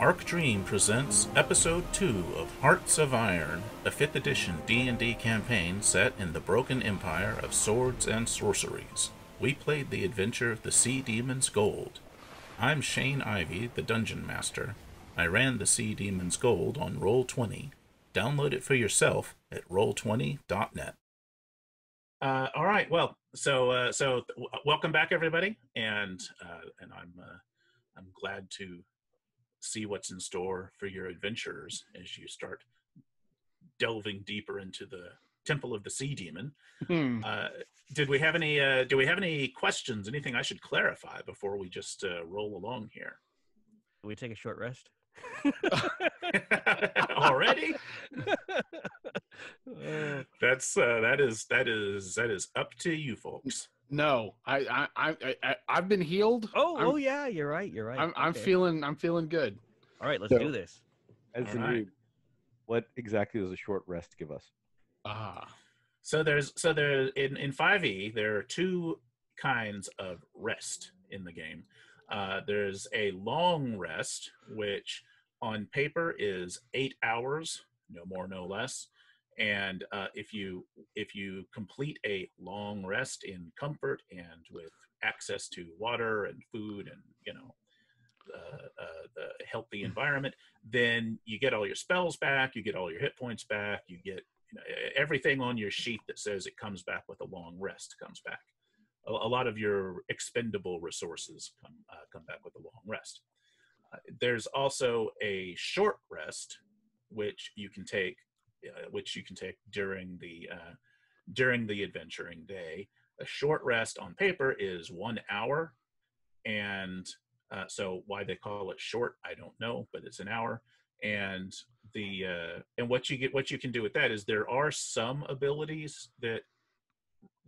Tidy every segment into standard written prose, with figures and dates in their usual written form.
Arc Dream presents Episode 2 of Hearts of Iron, a 5th edition D&D campaign set in the broken empire of swords and sorceries. We played the adventure The Sea Demon's Gold. I'm Shane Ivey, the Dungeon Master. I ran The Sea Demon's Gold on Roll20. Download it for yourself at roll20.net. All right, well, welcome back, everybody, and I'm glad to see what's in store for your adventures as you start delving deeper into the Temple of the Sea Demon. Do we have any questions? Anything I should clarify before we just roll along here? Can we take a short rest? Already? That is up to you folks. No, I've been healed. Yeah, you're right. I'm feeling good. All right, let's do this. As the noob, what exactly does a short rest give us? So there in 5e there are two kinds of rest in the game. There's a long rest, which on paper is 8 hours, no more, no less. And if you complete a long rest in comfort and with access to water and food and the healthy environment, then you get all your spells back, you get all your hit points back, you get everything on your sheet that says it comes back with a long rest comes back. A lot of your expendable resources come back with a long rest. There's also a short rest, which you can take during the adventuring day. A short rest on paper is 1 hour, and so why they call it short, I don't know, but it's an hour. And what you can do with that is there are some abilities that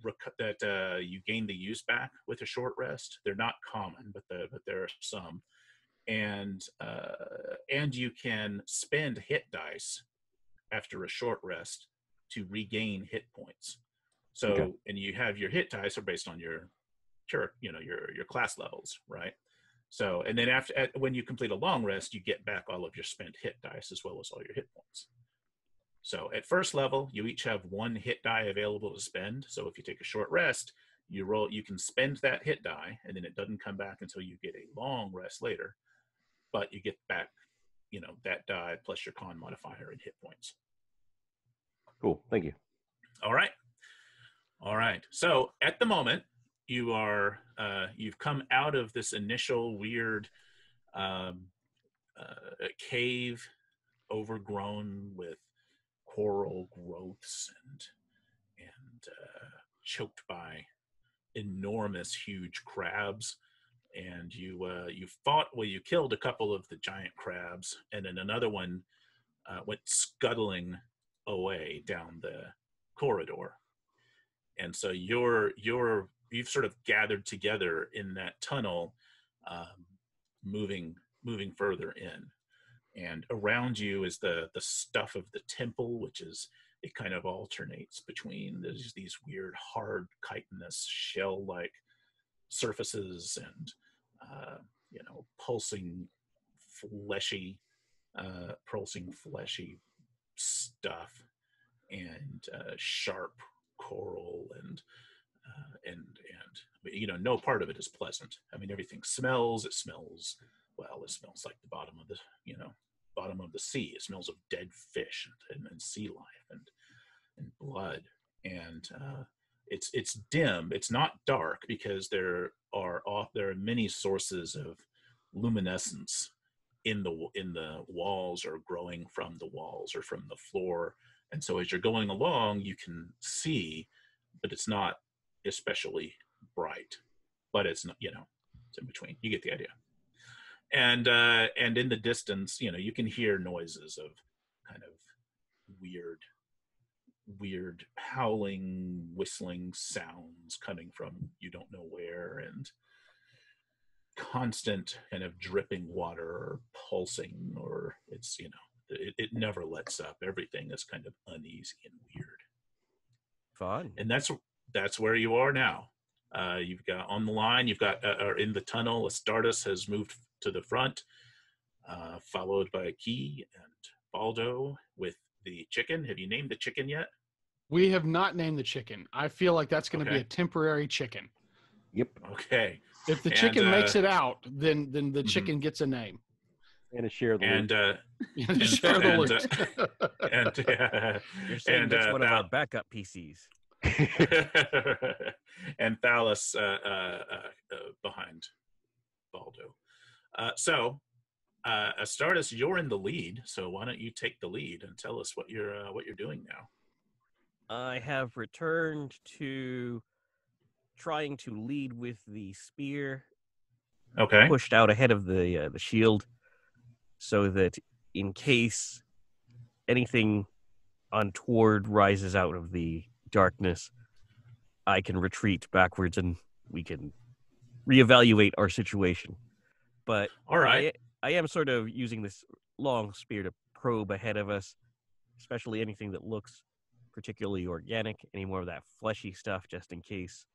you gain the use back with a short rest. They're not common, but there are some, and you can spend hit dice after a short rest to regain hit points. So, okay. And you have your hit dice are based on your class levels, right? So, and then when you complete a long rest, you get back all of your spent hit dice as well as all your hit points. So at first level, you each have 1 hit die available to spend. So if you take a short rest, you can spend that hit die, and then it doesn't come back until you get a long rest later. But you get back, that die plus your con modifier and hit points. Cool, thank you. All right. So at the moment, you've come out of this initial weird cave overgrown with coral growths and choked by enormous, huge crabs. And you killed a couple of the giant crabs, and then another one went scuttling away down the corridor. And so you've sort of gathered together in that tunnel, moving further in. And around you is the stuff of the temple, which is, it kind of alternates between these weird, hard, chitinous, shell-like surfaces and, pulsing, fleshy stuff, and sharp coral and no part of it is pleasant. I mean, everything smells. It smells like the bottom of the sea. It smells of dead fish and sea life and blood. And it's dim. It's not dark because there are many sources of luminescence in the walls, or growing from the walls or from the floor. And so as you're going along, you can see, but it's not especially bright. But it's not, it's in between. You get the idea. And in the distance, you can hear noises of kind of weird howling, whistling sounds coming from you don't know where, and constant kind of dripping water or pulsing, or it's, it never lets up. Everything is kind of uneasy and weird. Fun. And that's where you are now. You've got on the line, or in the tunnel, Astartus has moved to the front. followed by Key and Baldo with the chicken. Have you named the chicken yet? We have not named the chicken. I feel like that's going to be a temporary chicken. Yep. Okay. If the chicken makes it out, then the chicken gets a name. And a share the loot. Share the loot. You're saying that's one of our backup PCs. And Thalus behind Baldo. So, Astartus, you're in the lead. So why don't you take the lead and tell us what you're doing now? I have returned to trying to lead with the spear. Okay. Pushed out ahead of the shield, so that in case anything untoward rises out of the darkness, I can retreat backwards and we can reevaluate our situation. But all right, I am sort of using this long spear to probe ahead of us, especially anything that looks particularly organic, any more of that fleshy stuff, just in case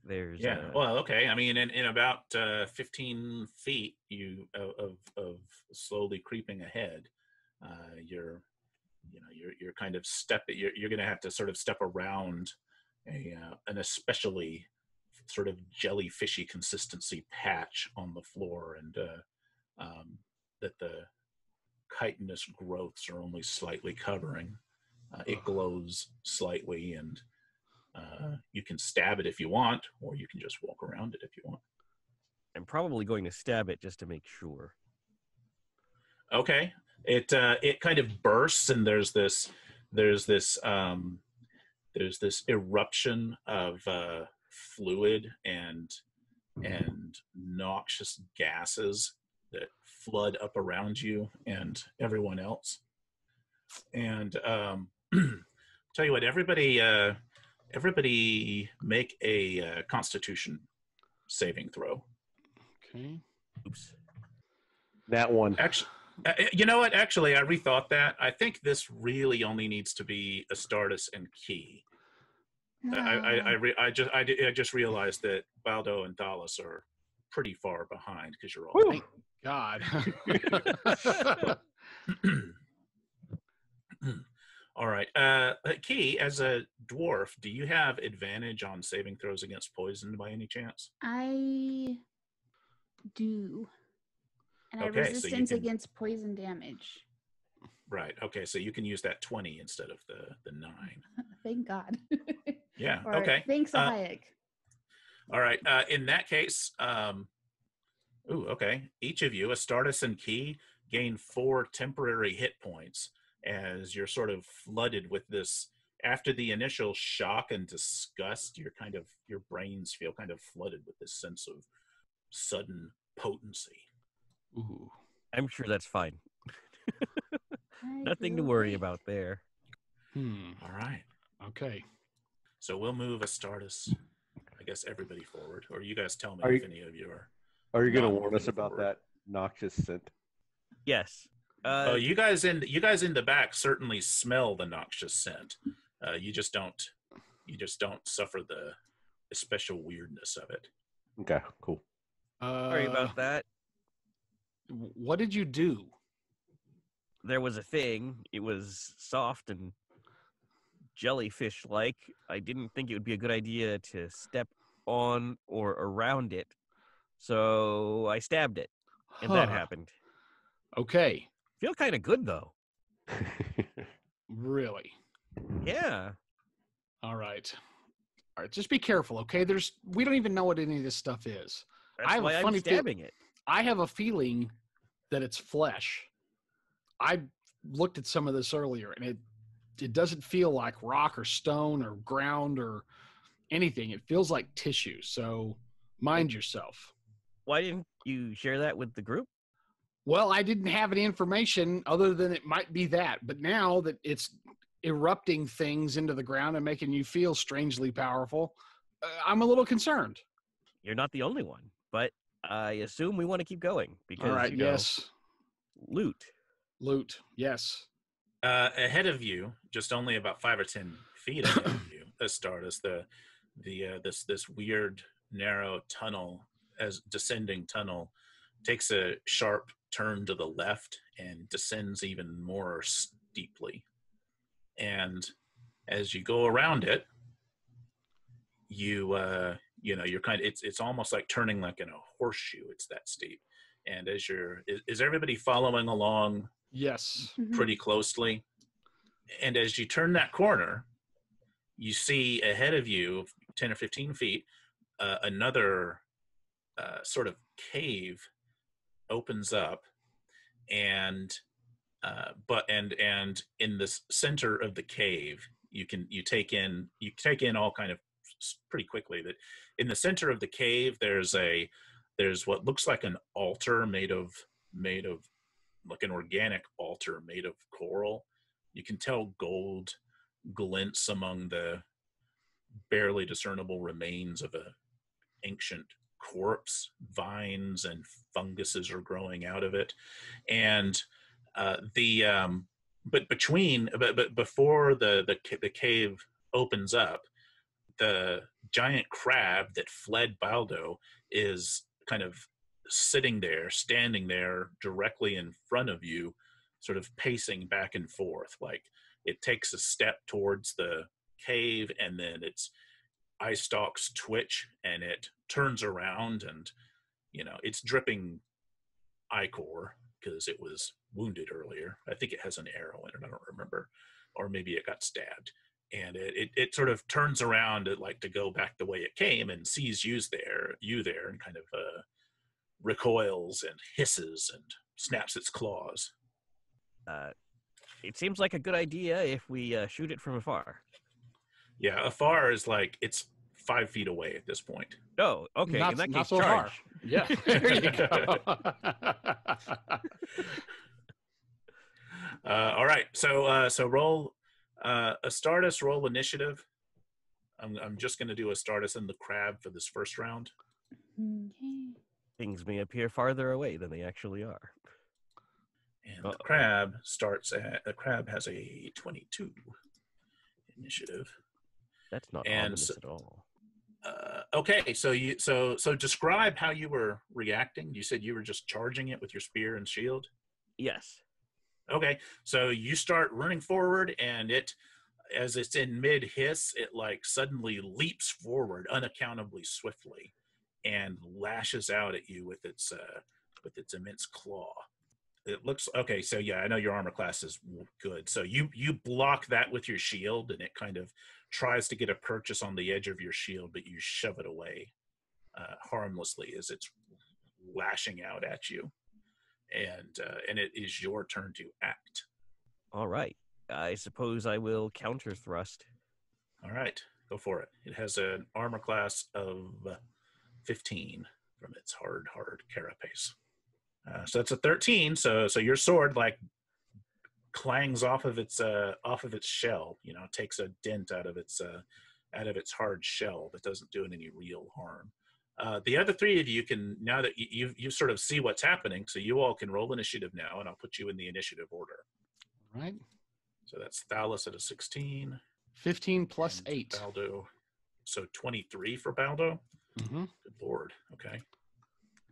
there's... well, okay. I mean, in about 15 feet of slowly creeping ahead, you're kind of you're going to have to sort of step around an especially sort of jellyfishy consistency patch on the floor, and that the chitinous growths are only slightly covering. It glows slightly, and you can stab it if you want, or you can just walk around it if you want. I'm probably going to stab it just to make sure. Okay. It kind of bursts, and there's this eruption of fluid and noxious gases that flood up around you and everyone else. And tell you what, everybody make a Constitution saving throw. Okay. Oops. That one. Actually, you know what? Actually, I rethought that. I think this really only needs to be Astartus and Key. No. I just realized that Baldo and Thalus are pretty far behind because you're all. Thank God. All right. Key, as a dwarf, do you have advantage on saving throws against poison by any chance? I do. And I have Okay, so you resistance can- against poison damage. Right. Okay, so you can use that 20 instead of the 9. Thank God. Yeah. Or, Okay. Thanks, Sahayaak. All right. In that case, okay. Each of you, Astartus and Key, gain 4 temporary hit points as you're sort of flooded with this. After the initial shock and disgust, your brains feel kind of flooded with this sense of sudden potency. Ooh. I'm sure that's fine. Nothing to worry about there. All right. Okay. So we'll move Astartus, I guess, everybody forward, or you guys tell me if any of you are. Are you going to not warn us moving about forward. that noxious scent? Yes. You guys in the back certainly smell the noxious scent. You just don't suffer the special weirdness of it. Okay, cool. Sorry about that. What did you do? There was a thing. It was soft and jellyfish-like. I didn't think it would be a good idea to step on or around it, so I stabbed it, and that happened. Okay. Feel kind of good, though. Really? Yeah. All right. Just be careful, okay? We don't even know what any of this stuff is. That's why I'm stabbing it. I have a feeling that it's flesh. I looked at some of this earlier, and it doesn't feel like rock or stone or ground or anything. It feels like tissue. So mind yourself. Why didn't you share that with the group? Well, I didn't have any information other than it might be that. But now that it's erupting things into the ground and making you feel strangely powerful, I'm a little concerned. You're not the only one, but I assume we want to keep going because, all right, yes. Loot. Yes. Ahead of you, just only about 5 or 10 feet ahead of you, Astartus, this weird narrow tunnel, as descending tunnel, takes a sharp turn to the left and descends even more steeply. And as you go around it, you're kind of, it's almost like turning like in a horseshoe. It's that steep. And as is everybody following along Yes. pretty closely? And as you turn that corner, you see ahead of you, 10 or 15 feet, another sort of cave opens up, and in the center of the cave, you take in all kind of pretty quickly that in the center of the cave there's what looks like an altar made of like an organic altar made of coral. You can tell gold glints among the barely discernible remains of a ancient corpse. Vines and funguses are growing out of it, and but before the cave opens up, the giant crab that fled Baldo is kind of standing there directly in front of you, sort of pacing back and forth. Like it takes a step towards the cave, and then its eye stalks twitch, and it turns around, and it's dripping ichor because it was wounded earlier. I think it has an arrow in it. I don't remember, or maybe it got stabbed. And it sort of turns around to go back the way it came, and sees you there, and kind of recoils and hisses and snaps its claws. It seems like a good idea if we shoot it from afar. Yeah, afar is like it's 5 feet away at this point. Oh, okay. In that case, so charge. far. Yeah, there you go. All right, so roll Astartus. Roll initiative. I'm just going to do Astartus and the crab for this first round. Okay. Things may appear farther away than they actually are. And the crab has a 22 initiative. That's not And ominous at all. Okay, so describe how you were reacting. You said you were just charging it with your spear and shield. Yes. Okay, so you start running forward, and as it's in mid hiss, it like suddenly leaps forward unaccountably swiftly, and lashes out at you with its immense claw. It looks okay. So yeah, I know your armor class is good. So you block that with your shield, and it kind of tries to get a purchase on the edge of your shield, but you shove it away harmlessly as it's lashing out at you. And it is your turn to act. All right. I suppose I will counter thrust. All right, go for it. It has an armor class of 15 from its hard carapace. So it's a 13. So your sword like clangs off of its shell. Takes a dent out of its hard shell, but doesn't do it any real harm. The other three of you can, now that you sort of see what's happening, so you all can roll initiative now, and I'll put you in the initiative order. Right. So that's Thalus at a 16. 15 plus 8. Baldo. So 23 for Baldo. Mm-hmm. Good lord. Okay.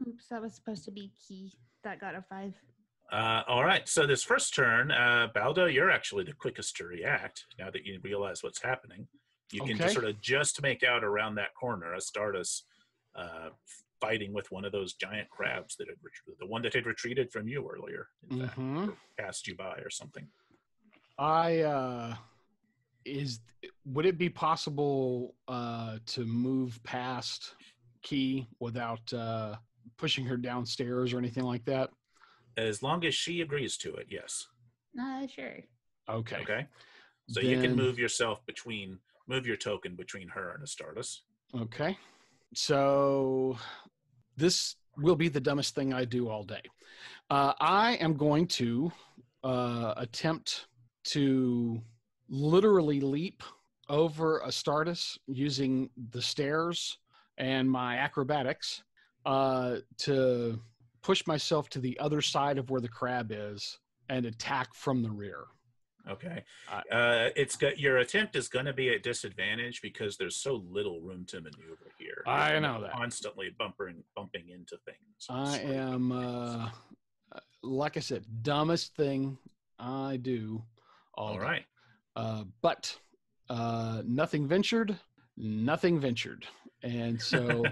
Oops, that was supposed to be key. That got a 5. All right. So this first turn, Baldo, you're actually the quickest to react now that you realize what's happening. You can just make out around that corner Astartus fighting with one of those giant crabs the one that had retreated from you earlier, in fact, or passed you by or something. Would it be possible to move past Key without pushing her downstairs or anything like that? As long as she agrees to it, yes. Sure. Okay. So you can move your token between her and Astartus. Okay. So this will be the dumbest thing I do all day. I am going to attempt to literally leap over Astartus using the stairs and my acrobatics to push myself to the other side of where the crab is and attack from the rear. Okay. Your attempt is going to be at disadvantage because there's so little room to maneuver here. I know that. Constantly bumping into things. I am like I said, dumbest thing I do all day. right. But nothing ventured, nothing ventured. And so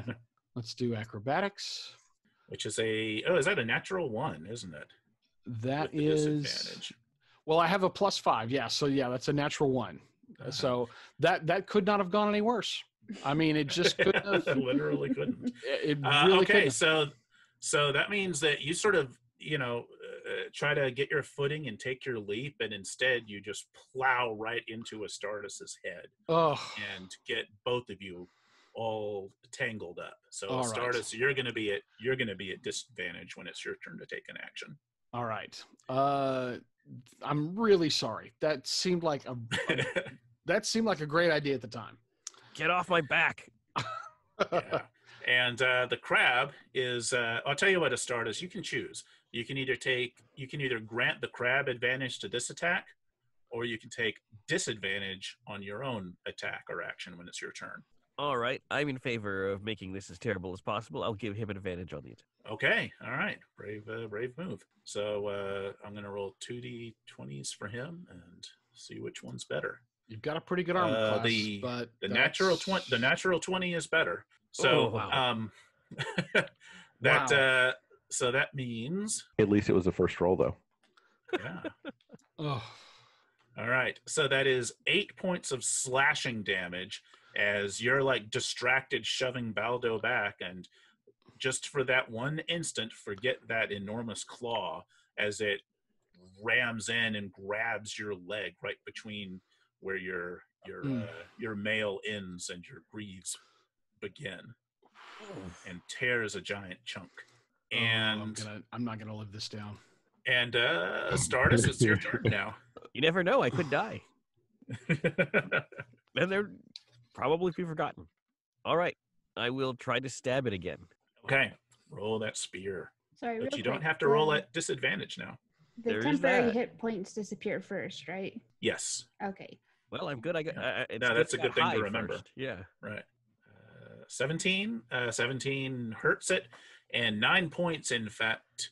let's do acrobatics. Which is is that a natural 1, isn't it? That With the is disadvantage. well, I have a +5. Yeah, so yeah, that's a natural 1. Uh-huh. So that could not have gone any worse. I mean, it just couldn't have. Literally couldn't. It really Okay, couldn't. so that means that you sort of, try to get your footing and take your leap, and instead you just plow right into Astartus's head Oh, and get both of you all tangled up. So All Astartus, you're going to be at disadvantage when it's your turn to take an action. all right. I'm really sorry. That seemed like a great idea at the time. Get off my back. Yeah. And the crab is, I'll tell you what, Astartus, you can choose. You can either grant the crab advantage to this attack, or you can take disadvantage on your own attack or action when it's your turn. All right, I'm in favor of making this as terrible as possible. I'll give him an advantage on the attack. Okay, all right. Brave move. So I'm going to roll 2d20s for him and see which one's better. You've got a pretty good armor class, but the natural 20 is better. So wow. that so that means At least it was the first roll, though. yeah. Oh, All right. So that is 8 points of slashing damage as you're like distracted shoving Baldo back, and just for that one instant forget that enormous claw as it rams in and grabs your leg right between where your mail ends and your greaves begin, and tears a giant chunk. And I'm not gonna live this down. And Astartus, it's your turn now. You never know. I could die. And they're probably be forgotten. All right. I will try to stab it again. Okay. Roll that spear. Sorry, But real you don't quick, have to roll at disadvantage now. The There is temporary that. hit points disappear first, right? Yes. Okay. Well, I'm good. I got. It's No, that's good a I good got thing to high remember. first. Yeah. Right. 17. 17 hurts it, and 9 points, in fact,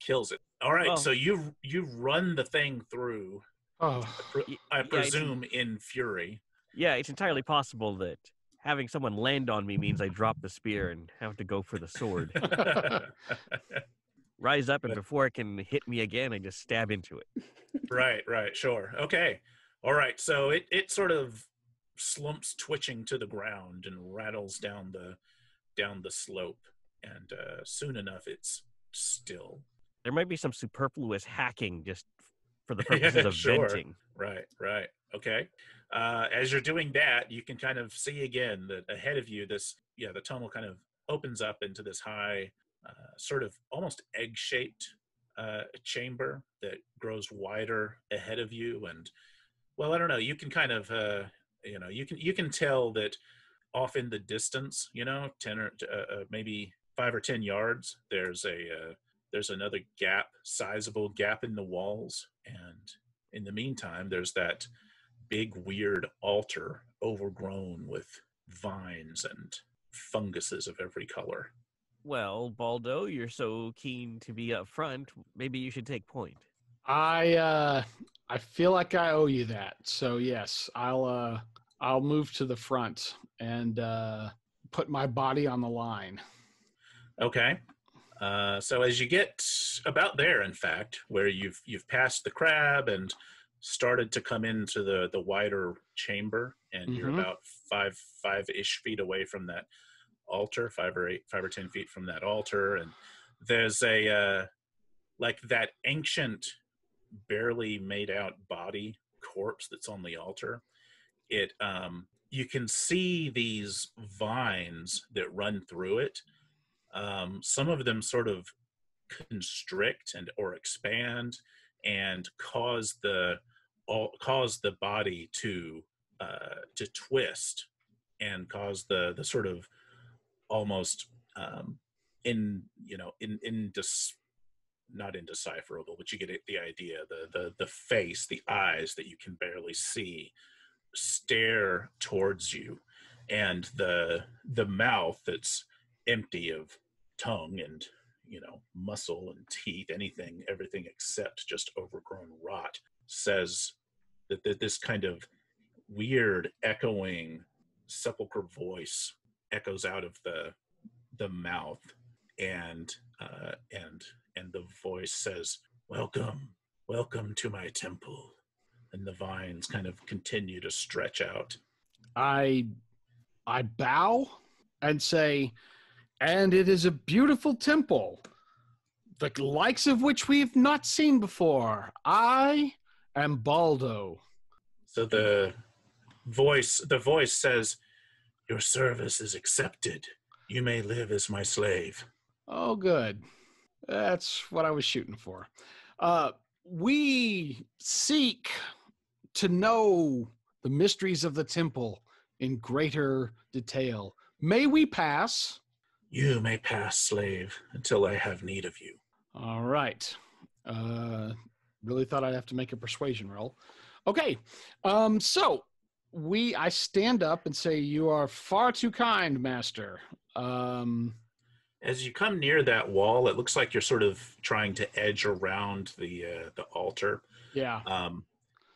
kills it. All right. Well- So you run the thing through, Oh, I it's- presume, in fury. Yeah, it's entirely possible that having someone land on me means I drop the spear and have to go for the sword. Rise up, and But- before it can hit me again, I just stab into it. Right, sure. Okay. All right. So it sort of slumps twitching to the ground and rattles down the slope, and soon enough it's still. There might be some superfluous hacking just for the purposes of Sure. venting. Right. Okay. As you're doing that, you can kind of see again that ahead of you, the tunnel kind of opens up into this high, sort of almost egg-shaped chamber that grows wider ahead of you. And, well, I don't know, you can kind of, you can tell that off in the distance, 10 or maybe 5 or 10 yards, there's another sizable gap in the walls. And in the meantime, there's that big weird altar overgrown with vines and funguses of every color. Well, Baldo, you're so keen to be up front. Maybe you should take point. I feel like I owe you that. So yes, I'll move to the front and put my body on the line. Okay. So as you get about there, in fact, where you've passed the crab and started to come into the wider chamber, and you're about five-ish feet away from that altar, 5 or 10 feet from that altar, and there's a like that ancient, barely made out body corpse that's on the altar. It you can see these vines that run through it. Some of them sort of constrict or expand and cause the body to twist and cause the sort of almost not indecipherable, but you get the idea. The face, the eyes that you can barely see, stare towards you, and the mouth that's empty of tongue and muscle and teeth, everything except just overgrown rot, says that this kind of weird echoing sepulchre voice echoes out of the mouth, and the voice says, welcome to my temple. And the vines kind of continue to stretch out. I bow and say, and it is a beautiful temple, the likes of which we've not seen before. I am Baldo. So the voice says, your service is accepted. You may live as my slave. Oh, good. That's what I was shooting for. We seek to know the mysteries of the temple in greater detail. May we pass? You may pass, slave, until I have need of you. All right. Really thought I'd have to make a persuasion roll. Okay. So I stand up and say, you are far too kind, master. As you come near that wall, it looks like you're sort of trying to edge around the altar. Yeah.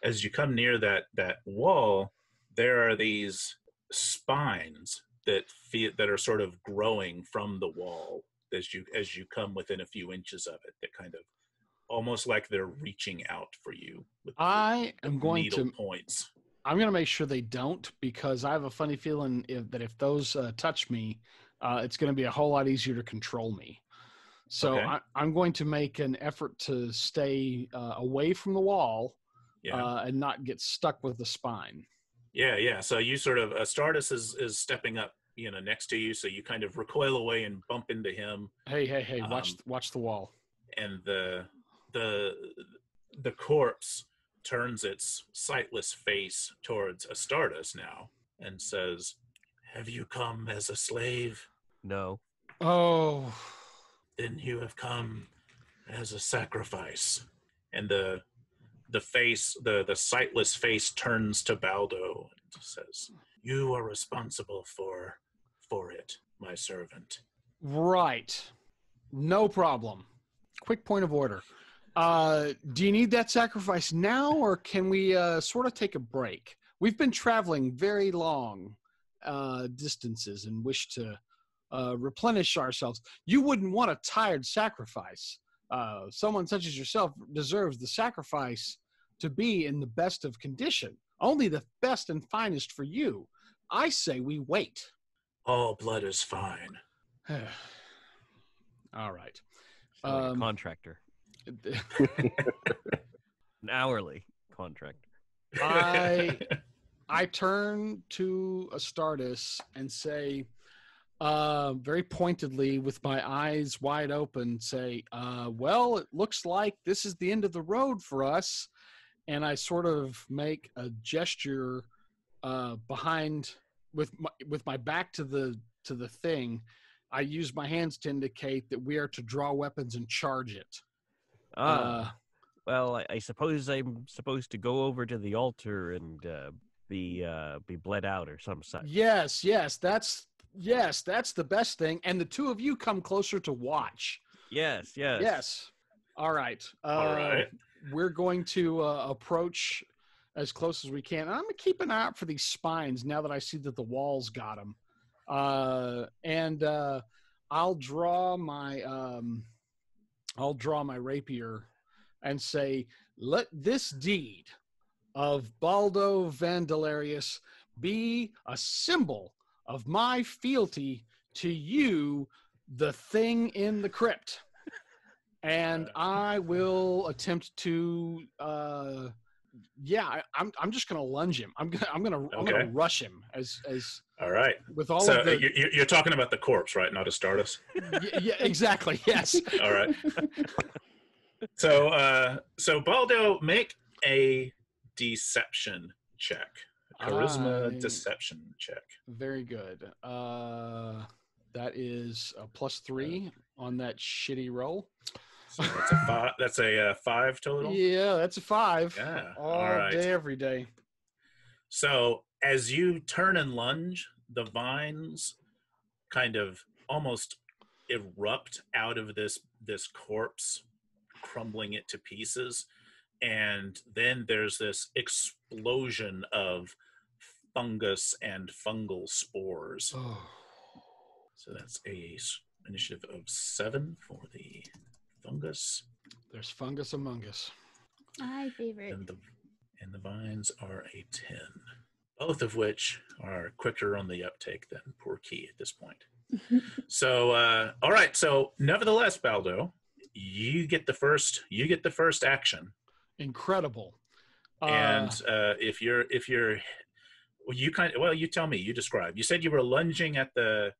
As you come near that wall, there are these spines that are sort of growing from the wall as you come within a few inches of it. That kind of almost like they're reaching out for you. With needle points. I'm going to make sure they don't, because I have a funny feeling that if those touch me, it's going to be a whole lot easier to control me. So okay. I'm going to make an effort to stay away from the wall, and not get stuck with the spine. Yeah. So you sort of, Astartus is stepping up, next to you. So you kind of recoil away and bump into him. Hey! Watch the wall. And the corpse turns its sightless face towards Astartus now and says, have you come as a slave? No. Oh. Then you have come as a sacrifice. And the face, the sightless face turns to Baldo and says, you are responsible for it, my servant. Right. No problem. Quick point of order. Do you need that sacrifice now, or can we sort of take a break? We've been traveling very long distances and wish to replenish ourselves. You wouldn't want a tired sacrifice. Someone such as yourself deserves the sacrifice to be in the best of condition. Only the best and finest for you. I say we wait. All blood is fine. All right. Like a contractor. An hourly contractor. I turn to Astartus and say, very pointedly, with my eyes wide open, say, well, it looks like this is the end of the road for us. And I sort of make a gesture behind, with my back to the thing. I use my hands to indicate that we are to draw weapons and charge it. Well, I suppose I'm supposed to go over to the altar and be bled out or some such. Yes, that's the best thing. And the two of you come closer to watch. Yes. All right. All right. We're going to approach as close as we can. And I'm gonna keep an eye out for these spines now that I see that the walls got them. And I'll draw my rapier and say, let this deed of Baldo Vandalerius be a symbol of my fealty to you, the thing in the crypt. And I will attempt to I'm just gonna lunge him. I'm gonna rush him as all right. With all so of the you're talking about the corpse, right? Not Astartus. yeah, exactly. Yes. All right. So Baldo, make a deception check. Charisma deception check. Very good. That is a +3 on that shitty roll. So that's a 5. That's a 5 total. Yeah, that's a 5. Yeah. All right. Day, every day. So as you turn and lunge, the vines kind of almost erupt out of this corpse, crumbling it to pieces. And then there's this explosion of fungus and fungal spores. Oh. So that's a initiative of 7 for the fungus. There's fungus among us. My favorite. And the vines are a 10. Both of which are quicker on the uptake than poor Key at this point. So, all right. So, nevertheless, Baldo, you get the first action. Incredible. And if you're, well, you tell me. You describe. You said you were lunging at the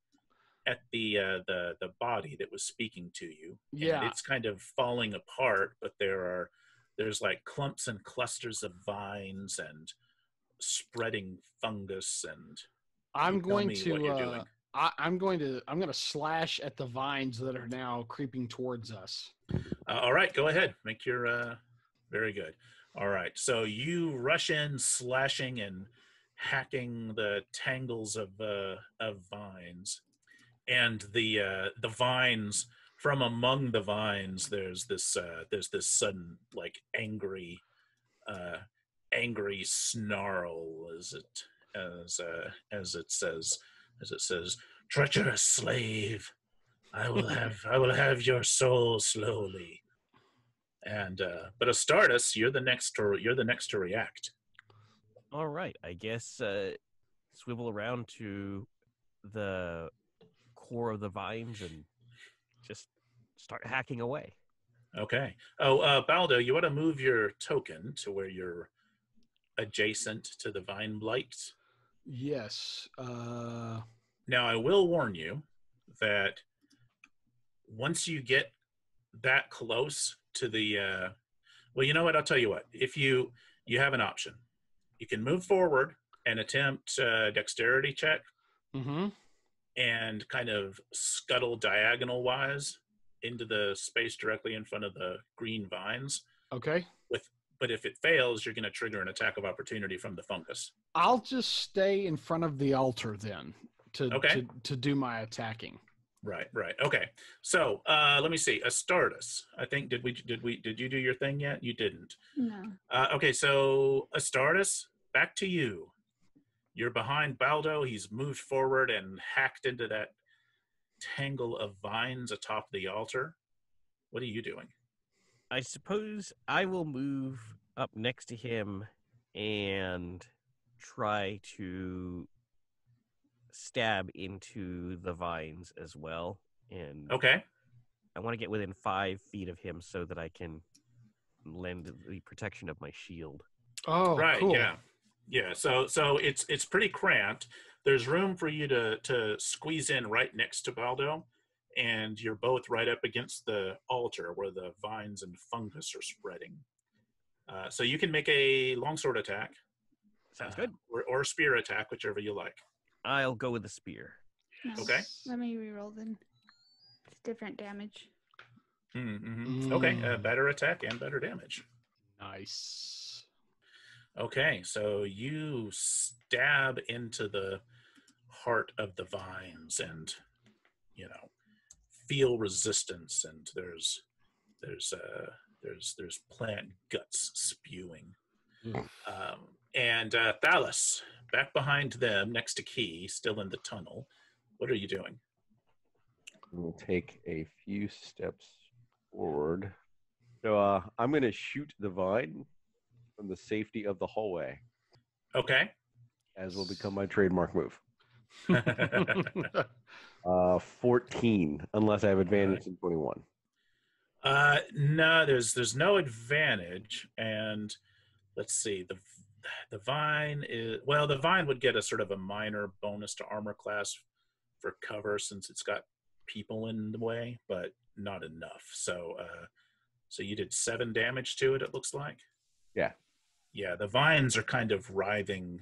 body that was speaking to you. Yeah. And it's kind of falling apart, but there's like clumps and clusters of vines and spreading fungus, and I'm going what you're doing. to slash at the vines that are now creeping towards us. All right, go ahead. Make your very good. All right, so you rush in, slashing and hacking the tangles of vines, and the vines. From among the vines, there's this sudden like angry snarl as it says, "Treacherous slave, I will have your soul slowly." And but Astartus, you're the next to react. All right, I guess swivel around to the core of the vines and just start hacking away. Okay. Oh, Baldo, you want to move your token to where you're adjacent to the vine blight? Yes. Now, I will warn you that once you get that close to the... well, you know what? I'll tell you what. If you have an option. You can move forward and attempt a dexterity check. Mm-hmm. And kind of scuttle diagonal-wise into the space directly in front of the green vines. Okay. But if it fails, you're going to trigger an attack of opportunity from the fungus. I'll just stay in front of the altar then to do my attacking. Right. Okay. So let me see. Astartus, I think did you do your thing yet? You didn't. No. Okay. So Astartus, back to you. You're behind Baldo. He's moved forward and hacked into that tangle of vines atop the altar. What are you doing? I suppose I will move up next to him and try to stab into the vines as well. And Okay. I want to get within 5 feet of him so that I can lend the protection of my shield. Oh, right. Cool. Yeah. So it's pretty cramped. There's room for you to squeeze in right next to Baldo, and you're both right up against the altar where the vines and fungus are spreading. So you can make a longsword attack. Sounds good. Or a spear attack, whichever you like. I'll go with the spear. No. Okay. Let me reroll then. It's different damage. Mm-hmm. Okay, better attack and better damage. Nice. Okay, so you stab into the heart of the vines and, feel resistance, and there's plant guts spewing. And Thalus, back behind them, next to Key, still in the tunnel. What are you doing? We'll take a few steps forward. So I'm going to shoot the vine from the safety of the hallway. Okay. As will become my trademark move. 14, unless I have advantage in 21. No, there's no advantage, and let's see. The vine the vine would get a sort of a minor bonus to armor class for cover since it's got people in the way, but not enough. So you did 7 damage to it. It looks like. Yeah. The vines are kind of writhing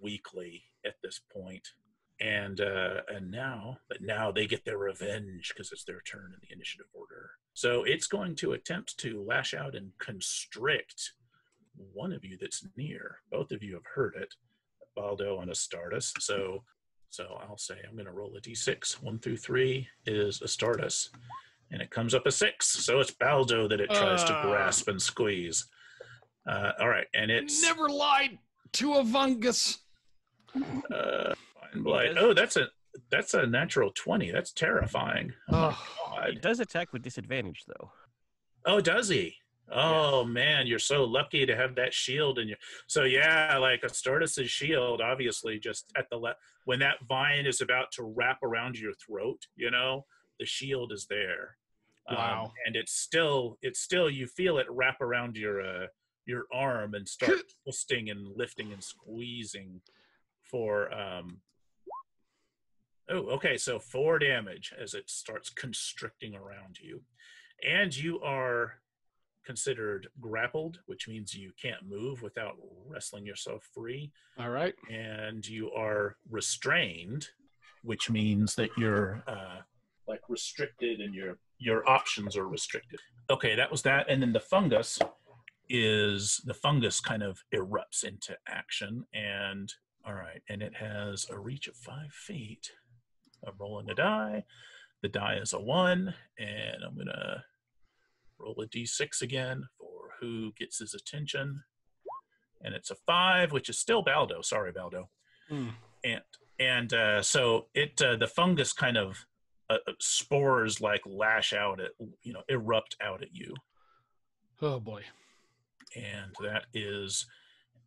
weakly at this point. And now they get their revenge because it's their turn in the initiative order. So it's going to attempt to lash out and constrict one of you that's near. Both of you have heard it, Baldo and Astartus. So So I'll say I'm going to roll a d6. 1 through 3 is Astartus. And it comes up a 6. So it's Baldo that it tries to grasp and squeeze. All right. And it's... Never lied to a fungus. Fine Blight. Oh, that's a natural 20. That's terrifying. Oh, my God. He does attack with disadvantage, though. Oh, does he? Oh, man, you're so lucky to have that shield in you. So, yeah, like Astartes' shield, obviously, just at the when that vine is about to wrap around your throat, the shield is there. Wow. And it's still, you feel it wrap around your arm and start twisting and lifting and squeezing for, so 4 damage as it starts constricting around you. And you are considered grappled, which means you can't move without wrestling yourself free. All right. And you are restrained, which means that you're restricted and your options are restricted. Okay, that was that. And then the fungus kind of erupts into action. And all right, and it has a reach of 5 feet. I'm rolling a die. The die is a 1, and I'm gonna roll a d6 again for who gets his attention. And it's a 5, which is still Baldo. Sorry, Baldo. And so it the fungus kind of spores lash out at erupt out at you. Oh boy. And that is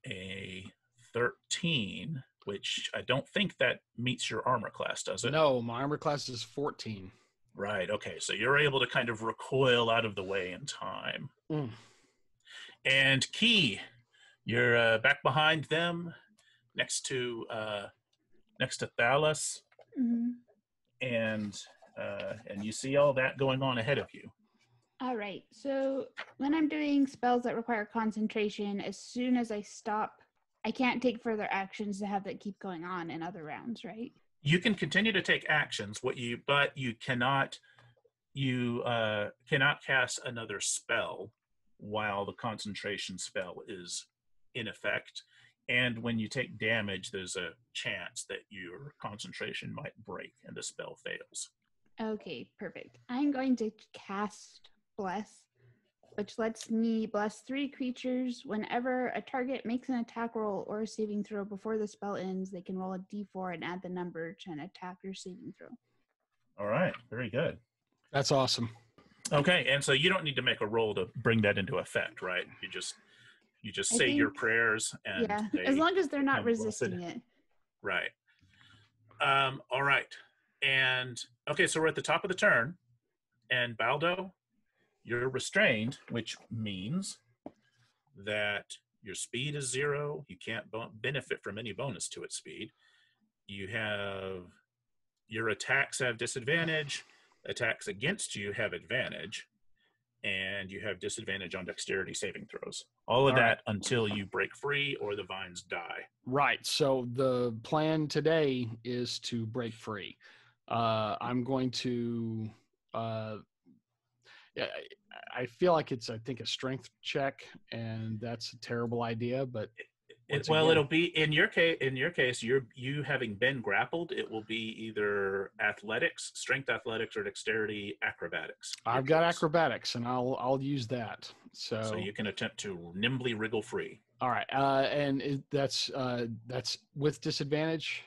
a 13, which I don't think that meets your armor class, does it? No, my armor class is 14. Right, okay, so you're able to kind of recoil out of the way in time. And Key, you're back behind them, next to Thalus, and you see all that going on ahead of you. All right. So when I'm doing spells that require concentration, as soon as I stop, I can't take further actions to have that keep going on in other rounds, right? You can continue to take actions, but you cannot cast another spell while the concentration spell is in effect. And when you take damage, there's a chance that your concentration might break and the spell fails. Okay, perfect. I'm going to cast Bless, which lets me bless 3 creatures. Whenever a target makes an attack roll or a saving throw before the spell ends, they can roll a d4 and add the number to an attack or saving throw. All right, very good. That's awesome. Okay, and so you don't need to make a roll to bring that into effect, right? You just say your prayers, and as long as they're not resisting it. Right. All right. And okay, so we're at the top of the turn, and Baldo, you're restrained, which means that your speed is 0. You can't benefit from any bonus to its speed. Your attacks have disadvantage. Attacks against you have advantage, and you have disadvantage on dexterity saving throws. All of that until you break free or the vines die. Right. So the plan today is to break free. I'm going to. I feel like it's, I think, a strength check, and that's a terrible idea. But it'll be in your case. You having been grappled, it will be either athletics, strength athletics, or dexterity acrobatics. I've got acrobatics, and I'll use that. So you can attempt to nimbly wriggle free. All right, and that's with disadvantage.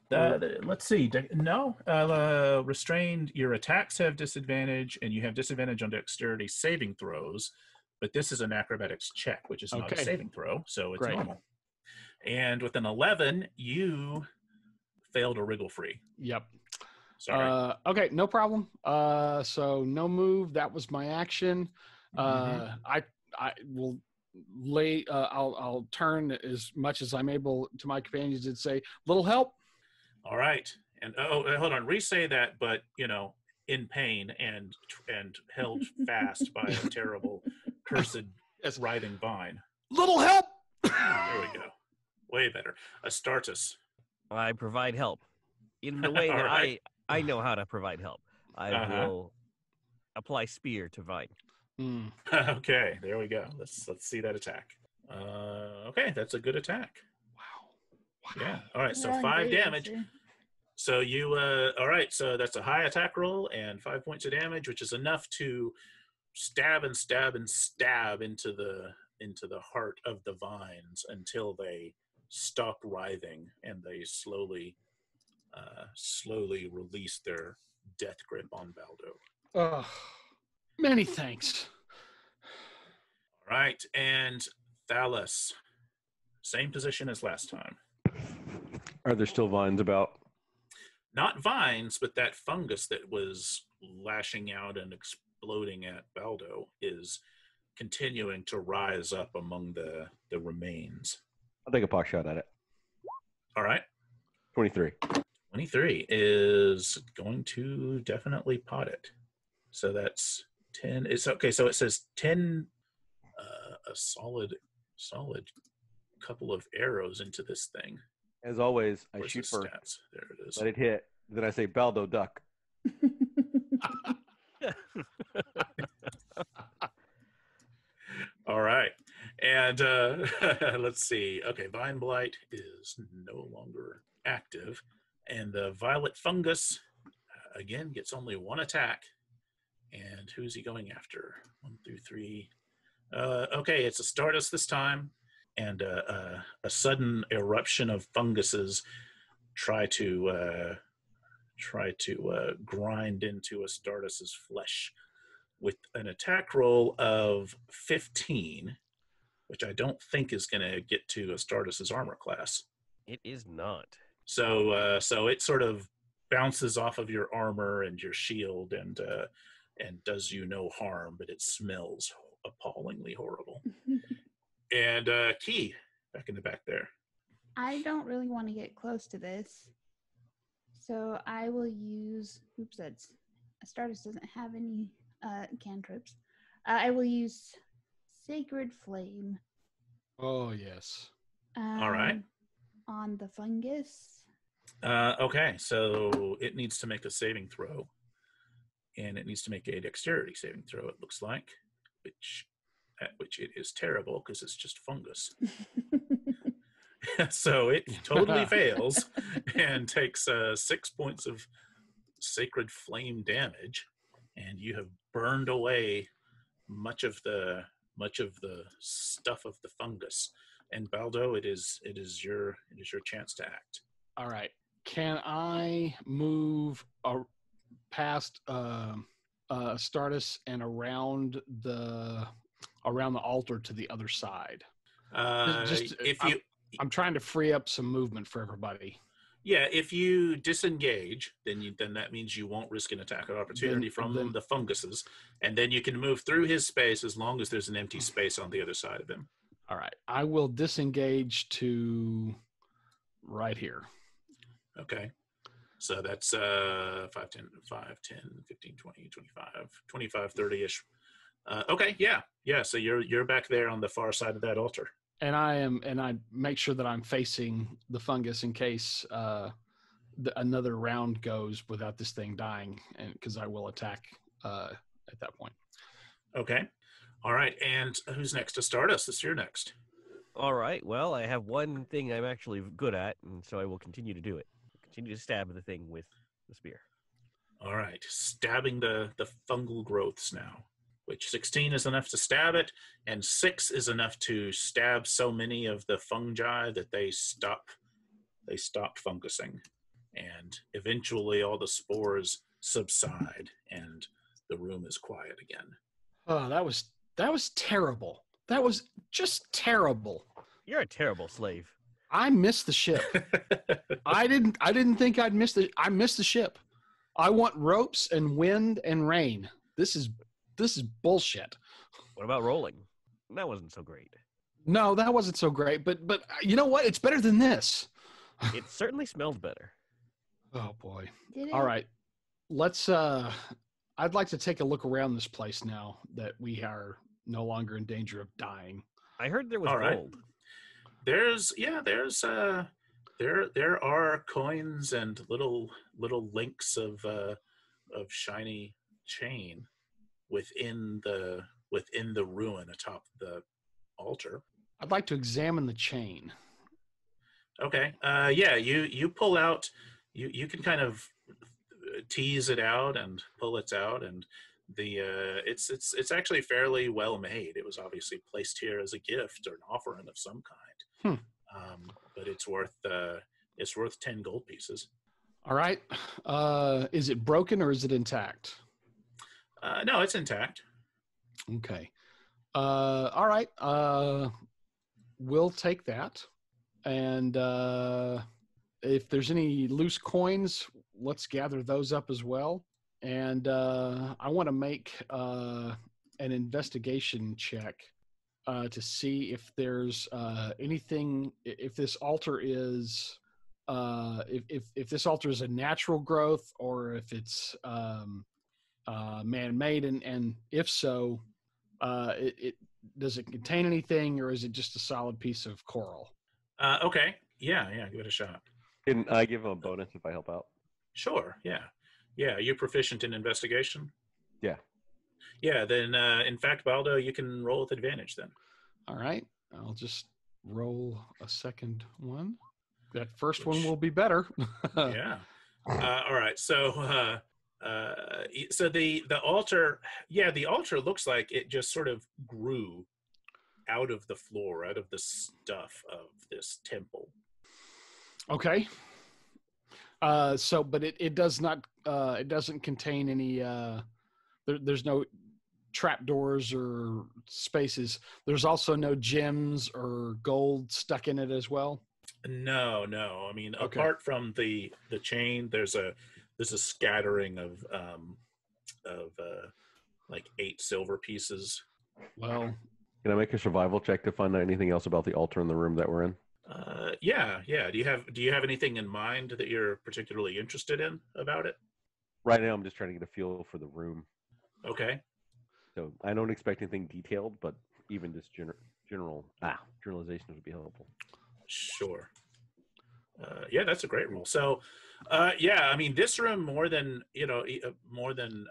Let's see. Restrained, your attacks have disadvantage, and you have disadvantage on dexterity saving throws, but this is an acrobatics check, which is not a saving throw, so it's normal. And with an 11, you fail to wriggle free. Yep. Sorry. Okay, no problem. So no move. That was my action. I will lay. I'll turn as much as I'm able to my companions and say, "Little help." All right, and hold on, re-say that, but in pain and held fast by a terrible, cursed, writhing vine. Little help. There we go, way better. Astartus. I provide help in the way that I know how to provide help. I will apply spear to vine. Okay, there we go. Let's see that attack. Okay, that's a good attack. Wow. Yeah. All right. So 5 damage. So you, all right, so that's a high attack roll and 5 points of damage, which is enough to stab and stab and stab into the heart of the vines until they stop writhing and they slowly release their death grip on Baldo. Oh, many thanks. All right, and Thalus, same position as last time. Are there still vines about? Not vines, but that fungus that was lashing out and exploding at Baldo is continuing to rise up among the remains. I'll take a pot shot at it. All right. 23. 23 is going to definitely pot it. So that's 10. It's okay. So it says 10, a solid couple of arrows into this thing. As always, I Where's shoot the first. stats? There it is. Let it hit. Then I say, Baldo, duck. All right. And let's see. Okay, Vine Blight is no longer active. And the Violet Fungus, again, gets only one attack. And who's he going after? 1 through 3. Okay, it's Astartus this time. And a sudden eruption of funguses try to grind into Astartus's flesh with an attack roll of 15, which I don't think is going to get to Astartus's armor class. It is not. So it sort of bounces off of your armor and your shield and does you no harm, but it smells appallingly horrible. And Key, back in the back there. I don't really want to get close to this. So I will use, Astartus doesn't have any cantrips. I will use Sacred Flame. Oh, yes. All right. On the fungus. Okay, so it needs to make a saving throw. And it needs to make a dexterity saving throw, it looks like. At which it is terrible because it's just fungus. So it totally fails and takes 6 points of sacred flame damage, and you have burned away much of the stuff of the fungus. And Baldo, it is your chance to act. All right. Can I move past Astartus and around the altar to the other side? I'm trying to free up some movement for everybody. Yeah, if you disengage, then that means you won't risk an attack of opportunity from the funguses, and then you can move through his space as long as there's an empty space on the other side of him. All right. I will disengage to right here. Okay. So that's 5, 10, 15, 20, 25, 30-ish. Okay, yeah. So you're back there on the far side of that altar. And I make sure that I'm facing the fungus in case another round goes without this thing dying, and because I will attack at that point. Okay. All right. And who's next? Astartus, you're next. All right. Well, I have one thing I'm actually good at, and so I will continue to do it. Continue to stab the thing with the spear. All right. Stabbing the fungal growths now, which 16 is enough to stab it, and 6 is enough to stab so many of the fungi that they stop fungusing. And eventually all the spores subside and the room is quiet again. Oh, that was terrible. That was just terrible. You're a terrible slave. I missed the ship. I didn't think I missed the ship. I want ropes and wind and rain. This is bullshit. What about rolling? That wasn't so great. No, that wasn't so great, but you know what? It's better than this. It certainly smelled better. Oh boy. Did it? All right. Let's I'd like to take a look around this place now that we are no longer in danger of dying. I heard there was All right. gold. There are coins and little links of shiny chain within the ruin atop the altar. I'd like to examine the chain. Okay. Yeah, you pull out you can kind of tease it out and pull it out, and it's actually fairly well made. It was obviously placed here as a gift or an offering of some kind. But it's worth 10 gold pieces. All right. Is it broken or is it intact? No, it's intact. Okay. All right. We'll take that. And if there's any loose coins, let's gather those up as well. And I want to make an investigation check to see if there's anything, if this altar is, if this altar is a natural growth or if it's man-made, and if so, it does it contain anything, or is it just a solid piece of coral? Okay. Yeah, give it a shot. Can I give him a bonus if I help out? Sure, yeah. You're proficient in investigation? Yeah. Yeah, then, in fact, Baldo, you can roll with advantage then. All right. I'll just roll a second one. That first one will be better. Yeah. All right. So, so the altar, the altar looks like it just sort of grew out of the floor, out of the stuff of this temple. Okay. But it does not. It doesn't contain any. There's no trapdoors or spaces. There's also no gems or gold stuck in it as well. No. I mean, Okay. Apart from the chain, there's a scattering of like 8 silver pieces. Well, Can I make a survival check to find out anything else about the altar in the room that we're in? Yeah. Do you have anything in mind that you're particularly interested in about it? Right now, I'm just trying to get a feel for the room. Okay. So I don't expect anything detailed, but even just generalization would be helpful. Sure. That's a great rule. So, I mean, this room more than even more than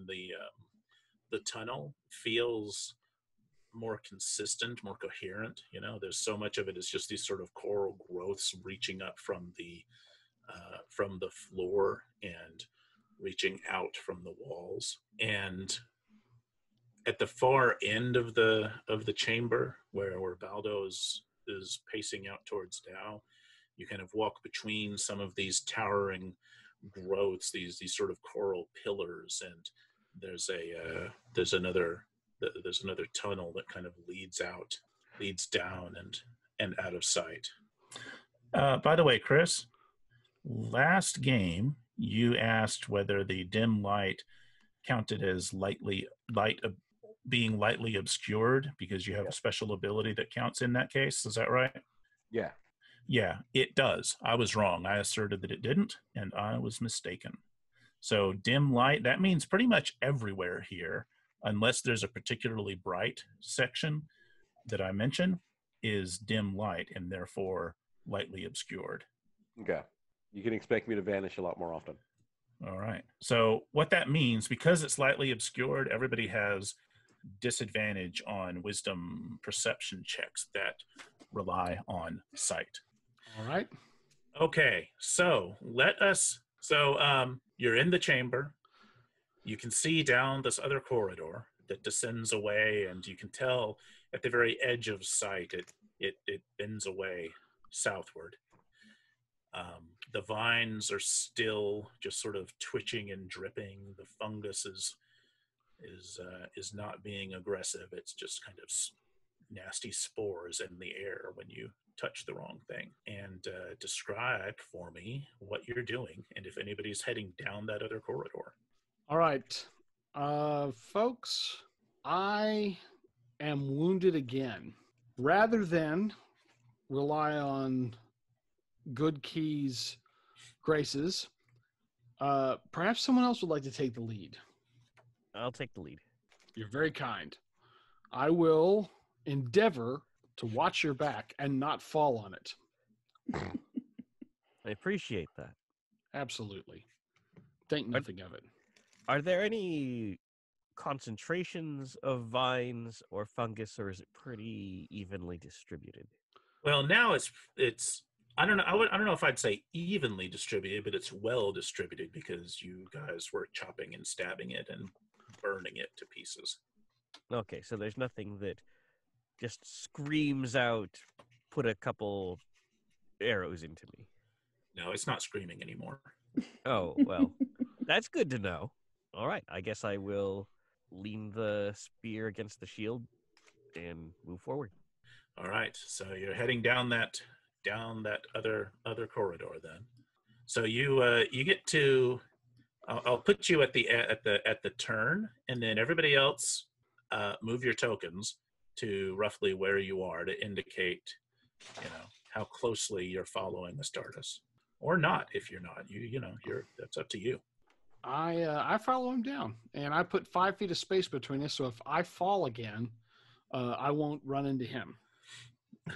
the tunnel feels more consistent, more coherent. There's so much of it is just these sort of coral growths reaching up from the floor and reaching out from the walls. And at the far end of the chamber, where Baldo is pacing out towards now, you kind of walk between some of these towering growths, these sort of coral pillars, and there's another tunnel that kind of leads down and out of sight. By the way, Chris, last game you asked whether the dim light counted as being lightly obscured because you have a special ability that counts in that case. Is that right? Yeah. Yeah, it does. I was wrong. I asserted that it didn't, and I was mistaken. So dim light, that means pretty much everywhere here, unless there's a particularly bright section that I mention, is dim light and therefore lightly obscured. Okay. You can expect me to vanish a lot more often. All right. So what that means, because it's lightly obscured, everybody has disadvantage on wisdom perception checks that rely on sight. all right. Okay, so you're in the chamber. You can see down this other corridor that descends away, and you can tell at the very edge of sight it bends away southward. The vines are still just sort of twitching and dripping. The fungus is not being aggressive. It's just kind of nasty spores in the air when you touch the wrong thing. And describe for me what you're doing and if anybody's heading down that other corridor. All right. Folks, I am wounded again. Rather than rely on Good Key's graces, perhaps someone else would like to take the lead. I'll take the lead. You're very kind. I will endeavor to watch your back and not fall on it. I appreciate that. Absolutely. Think nothing of it. Are there any concentrations of vines or fungus, or is it pretty evenly distributed? Well, now it's I don't know. I don't know if I'd say evenly distributed, but it's well distributed because you guys were chopping and stabbing it and burning it to pieces. Okay, so there's nothing that just screams out, put a couple arrows into me. No, it's not screaming anymore. Oh, well, that's good to know. All right, I guess I will lean the spear against the shield and move forward. All right, so you're heading down that other corridor then. So you get to. I'll put you at the turn, and then everybody else move your tokens to roughly where you are to indicate, how closely you're following Astartus, or not. If you're not, that's up to you. I follow him down, and I put 5 feet of space between us, so if I fall again, I won't run into him.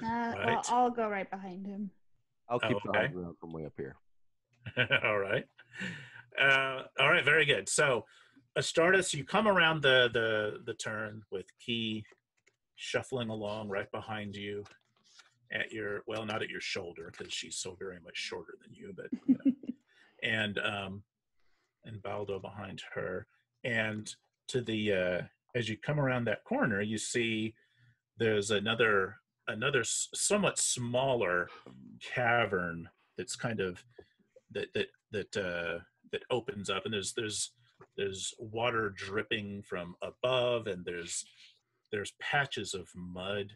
Right. Well, I'll go right behind him. I'll keep the high Okay. ground from way up here. All right. All right. Very good. So, Astartus, you come around the turn with Key shuffling along right behind you at your, well, not at your shoulder because she's so very much shorter than you, but and Baldo behind her. And to the as you come around that corner, you see there's another somewhat smaller cavern that's kind of that opens up, and there's water dripping from above, and there's patches of mud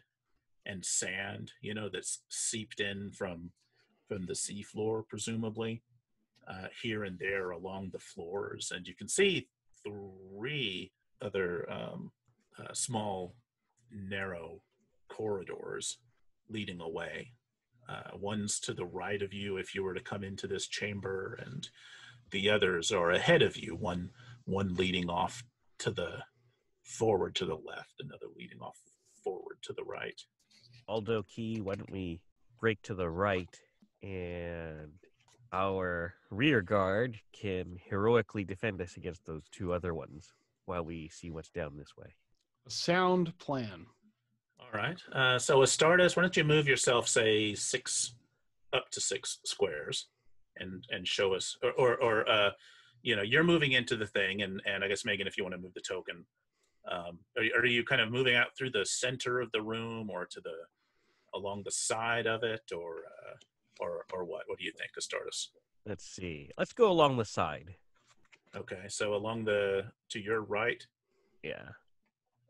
and sand, that's seeped in from the seafloor, presumably, here and there along the floors, and you can see 3 other small, narrow corridors leading away. One's to the right of you if you were to come into this chamber, and the others are ahead of you. One leading off to the forward to the left, another leading off forward to the right. Aldo, Key, why don't we break to the right, and our rear guard can heroically defend us against those 2 other ones while we see what's down this way. A sound plan. All right. So Astartus, why don't you move yourself, say, up to 6 squares, and show us, or you're moving into the thing, and I guess Megan, if you want to move the token, are you kind of moving out through the center of the room, or along the side of it, or what? What do you think, Astartus? Let's see. Let's go along the side. Okay. So to your right. Yeah.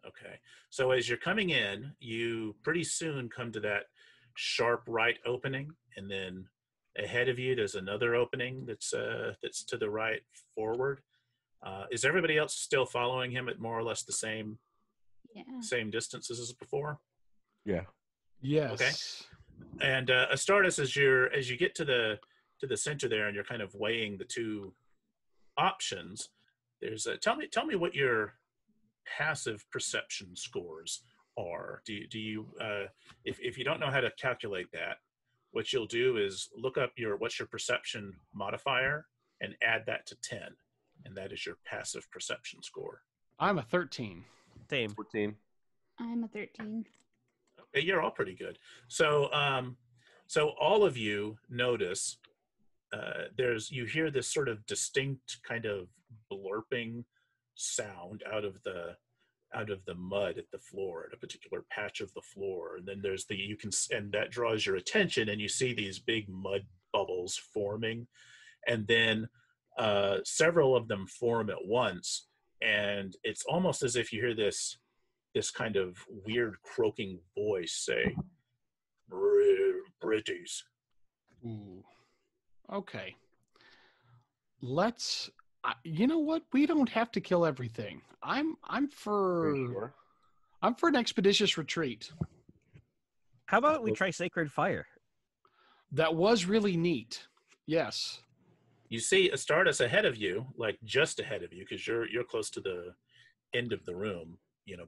Okay. So as you're coming in, you pretty soon come to that sharp right opening, and then ahead of you there's another opening that's to the right forward. Is everybody else still following him at more or less the same distances as before? Yeah. Yes. Okay. And Astartus, as you get to the center there, and you're kind of weighing the 2 options, there's tell me what your passive perception scores are. Do you if you don't know how to calculate that, what you'll do is look up what's your perception modifier and add that to 10, and that is your passive perception score. I'm a 13. Same. 14. I'm a 13. Okay, you're all pretty good. So all of you notice you hear this sort of distinct kind of blurping sound out of the mud at the floor, at a particular patch of the floor, and then there's and that draws your attention, and you see these big mud bubbles forming, and then several of them form at once, and it's almost as if you hear this kind of weird croaking voice say, "British." Ooh. Okay. Let's. You know what? We don't have to kill everything. I'm for. Pretty sure. I'm for an expeditious retreat. How about we try Sacred Fire? That was really neat. Yes. You see Astartus ahead of you, like just ahead of you, because you're close to the end of the room,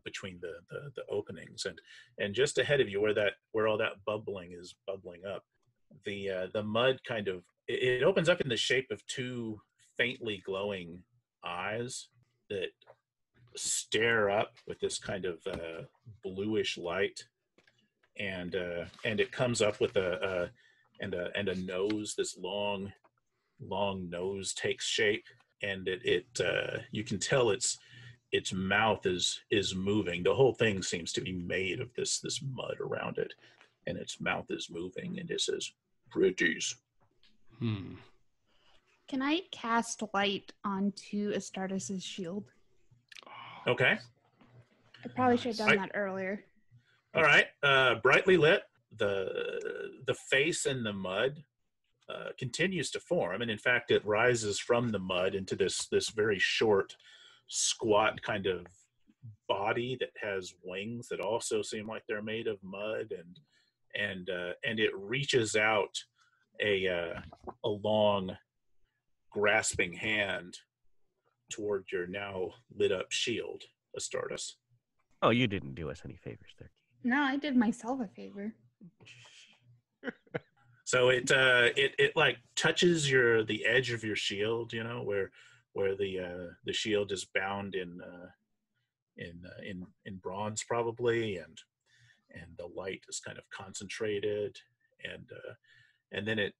between the openings, and just ahead of you, where all that bubbling is bubbling up, the mud kind of it opens up in the shape of 2 faintly glowing eyes that stare up with this kind of bluish light, and it comes up with and a nose, this long nose takes shape, and you can tell its mouth is moving. The whole thing seems to be made of this mud around it, and its mouth is moving, and it says, "Pretties." Can I cast light onto Astartus's shield? Okay. I probably should have done that earlier. All right. Brightly lit. The face in the mud continues to form, and in fact, it rises from the mud into this very short, squat kind of body that has wings that also seem like they're made of mud, and it reaches out a long, grasping hand toward your now lit up shield, Astartus. Oh, you didn't do us any favors there. No, I did myself a favor. So it like touches the edge of your shield, where the shield is bound in bronze probably, and the light is kind of concentrated, and then it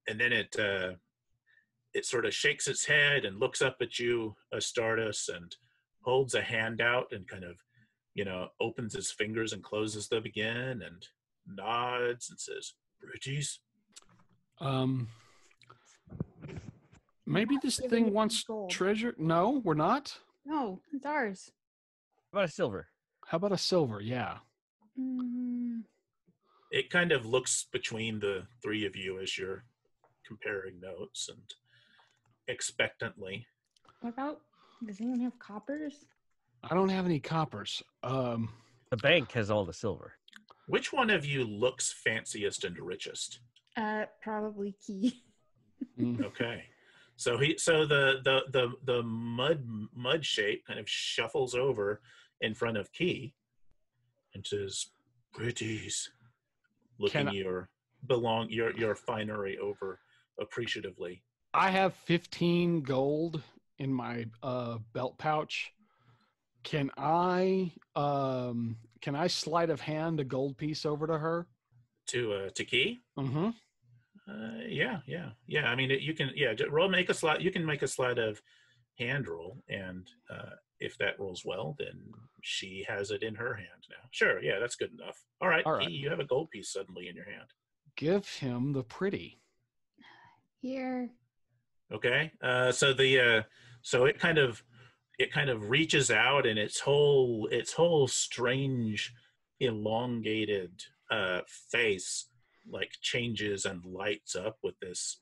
sort of shakes its head and looks up at you, Astartus, and holds a hand out and kind of, opens his fingers and closes them again and nods and says, "Pretties." Maybe this thing wants gold. treasure. No, we're not. No, it's ours. How about a silver? How about a silver? Yeah. It kind of looks between the three of you as you're comparing notes and expectantly. What about, does anyone have coppers? I don't have any coppers. The bank has all the silver. Which one of you looks fanciest and richest? Probably Key. Okay. So the mud shape kind of shuffles over in front of Key and says, "Pretties," looking your finery over appreciatively. I have 15 gold in my belt pouch. Can I sleight of hand a gold piece over to her? To Key? Mm-hmm. Yeah. I mean, you can make a slide. You can make a sleight of hand roll, and if that rolls well, then she has it in her hand now. Sure, yeah, that's good enough. All right. Key, you have a gold piece suddenly in your hand. Give him the pretty. Here. Okay. So it kind of reaches out, and its whole strange, elongated face like changes and lights up with this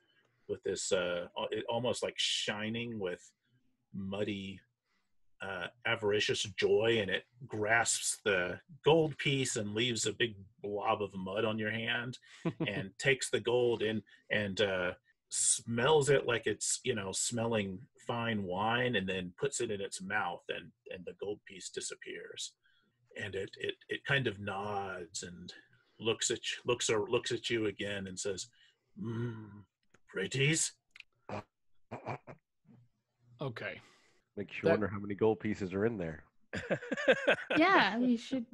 almost like shining with muddy avaricious joy, and it grasps the gold piece and leaves a big blob of mud on your hand and takes the gold in and smells it like it's smelling fine wine, and then puts it in its mouth, and the gold piece disappears, and it kind of nods and looks at you again and says, "Pretties." Okay. Makes you wonder how many gold pieces are in there. Yeah, we should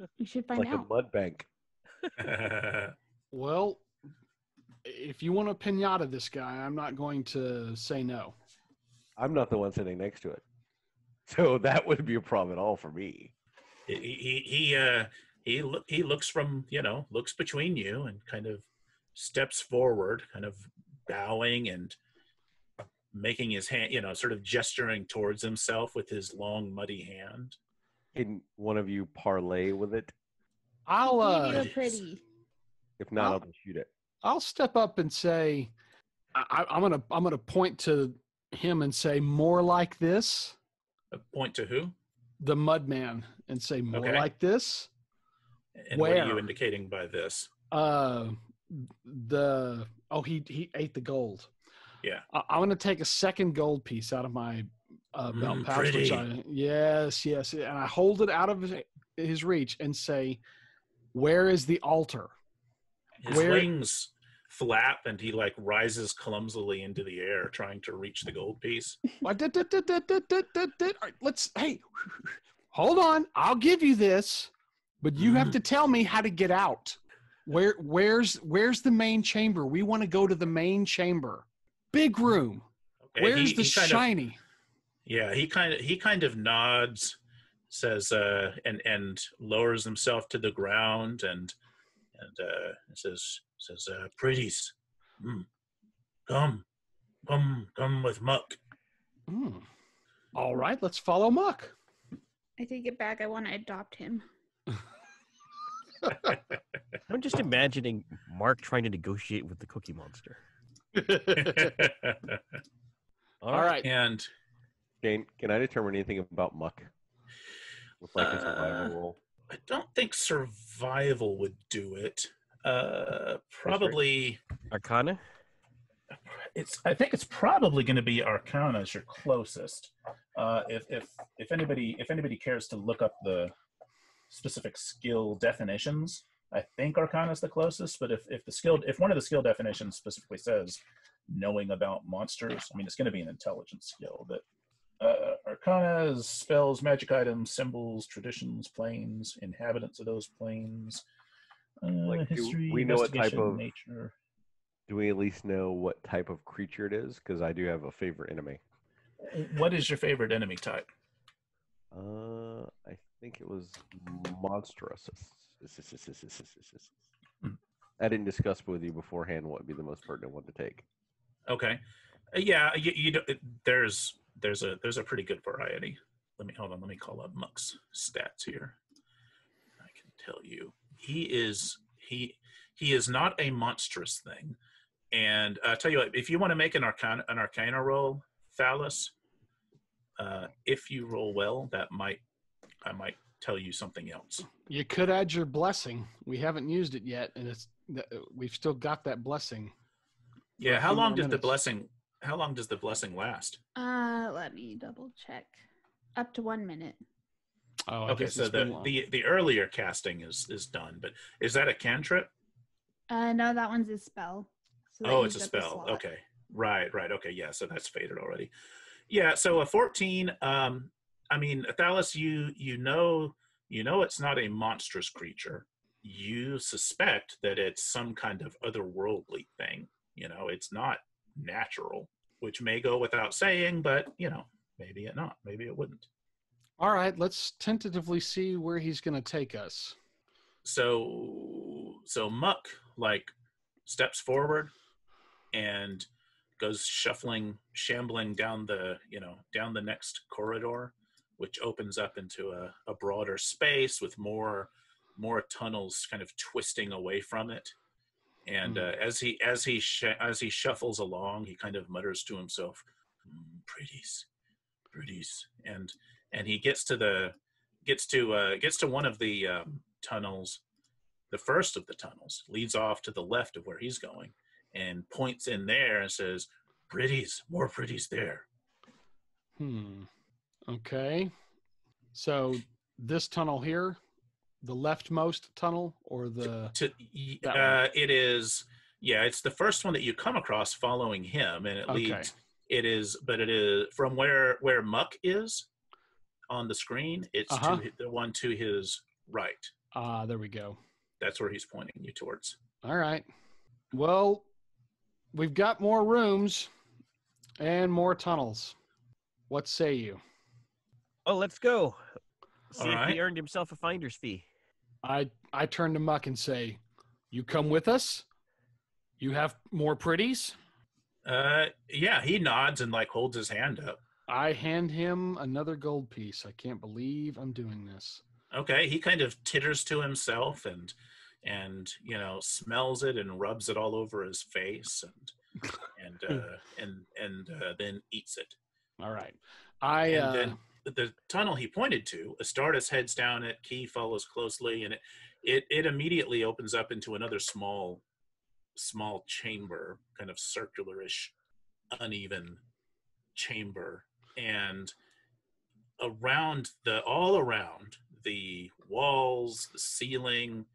find Like out. a mud bank. Well, if you want to pinata this guy, I'm not going to say no. I'm not the one sitting next to it, so that wouldn't be a problem at all for me. He looks looks between you and kind of steps forward, kind of bowing and making his hand, sort of gesturing towards himself with his long muddy hand. Can one of you parlay with it? I'll Give you a pretty. If not, I'll just shoot it. I'll step up and say, I'm gonna point to him and say, "More like this." Point to who? The Mudman, and say, "More Okay. like this." And what are you indicating by this? He ate the gold. Yeah. I'm gonna take a second gold piece out of my belt pouch. Pretty. Yes, and I hold it out of his reach and say, "Where is the altar?" His wings flap, and he rises clumsily into the air, trying to reach the gold piece. Hey, hold on. I'll give you this, but you have to tell me how to get out. Where's the main chamber? We want to go to the main chamber. Big room. Okay, Where's the he kind shiny? he kind of nods, says, and lowers himself to the ground, and says, pretties, come with Muck. Mm. All right, let's follow Muck. I take it back. I want to adopt him. I'm just imagining Mark trying to negotiate with the Cookie Monster. All right. And Shane, can I determine anything about Muck? With like his survival roll? I don't think survival would do it. Probably Arcana? I think it's probably going to be Arcana as your closest. If anybody cares to look up the specific skill definitions, I think Arcana is the closest. But if one of the skill definitions specifically says knowing about monsters, I mean, it's going to be an intelligence skill. But Arcana is spells, magic items, symbols, traditions, planes, inhabitants of those planes, history, we know what type investigation, of nature. Do we at least know what type of creature it is? Because I do have a favorite enemy. What is your favorite enemy type? I think it was monstrous. I didn't discuss with you beforehand what would be the most pertinent one to take. Okay, yeah, there's a pretty good variety. Let me call up Muck's stats here. I can tell you he is not a monstrous thing. And I'll tell you what, if you want to make an Arcana roll, Thalus, if you roll well, I might tell you something else. You could add your blessing. We haven't used it yet, and we've still got that blessing. Yeah, how long does the blessing last? Let me double check. Up to 1 minute. Oh, okay. So the earlier casting is done, but is that a cantrip? No, that one's a spell. So it's a spell. Okay, right. Okay, yeah. So that's faded already. Yeah. So a 14. I mean, Thalus, you know it's not a monstrous creature. You suspect that it's some kind of otherworldly thing. It's not natural, which may go without saying, but maybe it not. Maybe it wouldn't. All right, let's tentatively see where he's going to take us. So Muck steps forward and goes shambling down the next corridor, which opens up into a broader space with more tunnels kind of twisting away from it. And as he shuffles along, he kind of mutters to himself, "Pretties," and he gets to one of the tunnels. The first of the tunnels leads off to the left of where he's going, and points in there and says, "Pretties, more pretties there." Okay. So this tunnel here, the leftmost tunnel, or it is. Yeah, it's the first one that you come across following him, and it leads. It is from where Muck is on the screen. It's to the one to his right. There we go. That's where he's pointing you towards. All right. Well, we've got more rooms and more tunnels. What say you? Oh, let's go. See All if right. he earned himself a finder's fee. I turn to Muck and say, "You come with us? You have more pretties?" Yeah, he nods and holds his hand up. I hand him another gold piece. I can't believe I'm doing this. Okay, he kind of titters to himself and smells it and rubs it all over his face and then eats it. All right. And then the tunnel he pointed to, Astartus heads down it, Key follows closely, and it immediately opens up into another small chamber, kind of circular-ish, uneven chamber, and all around the walls, the ceiling,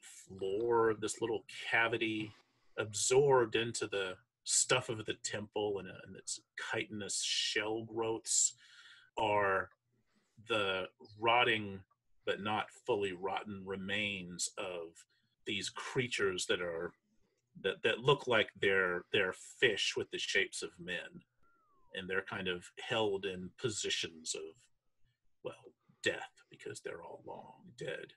floor, this little cavity absorbed into the stuff of the temple and its chitinous shell growths are the rotting but not fully rotten remains of these creatures that look like they're fish with the shapes of men, and they're kind of held in positions of, well, death, because they're all long dead.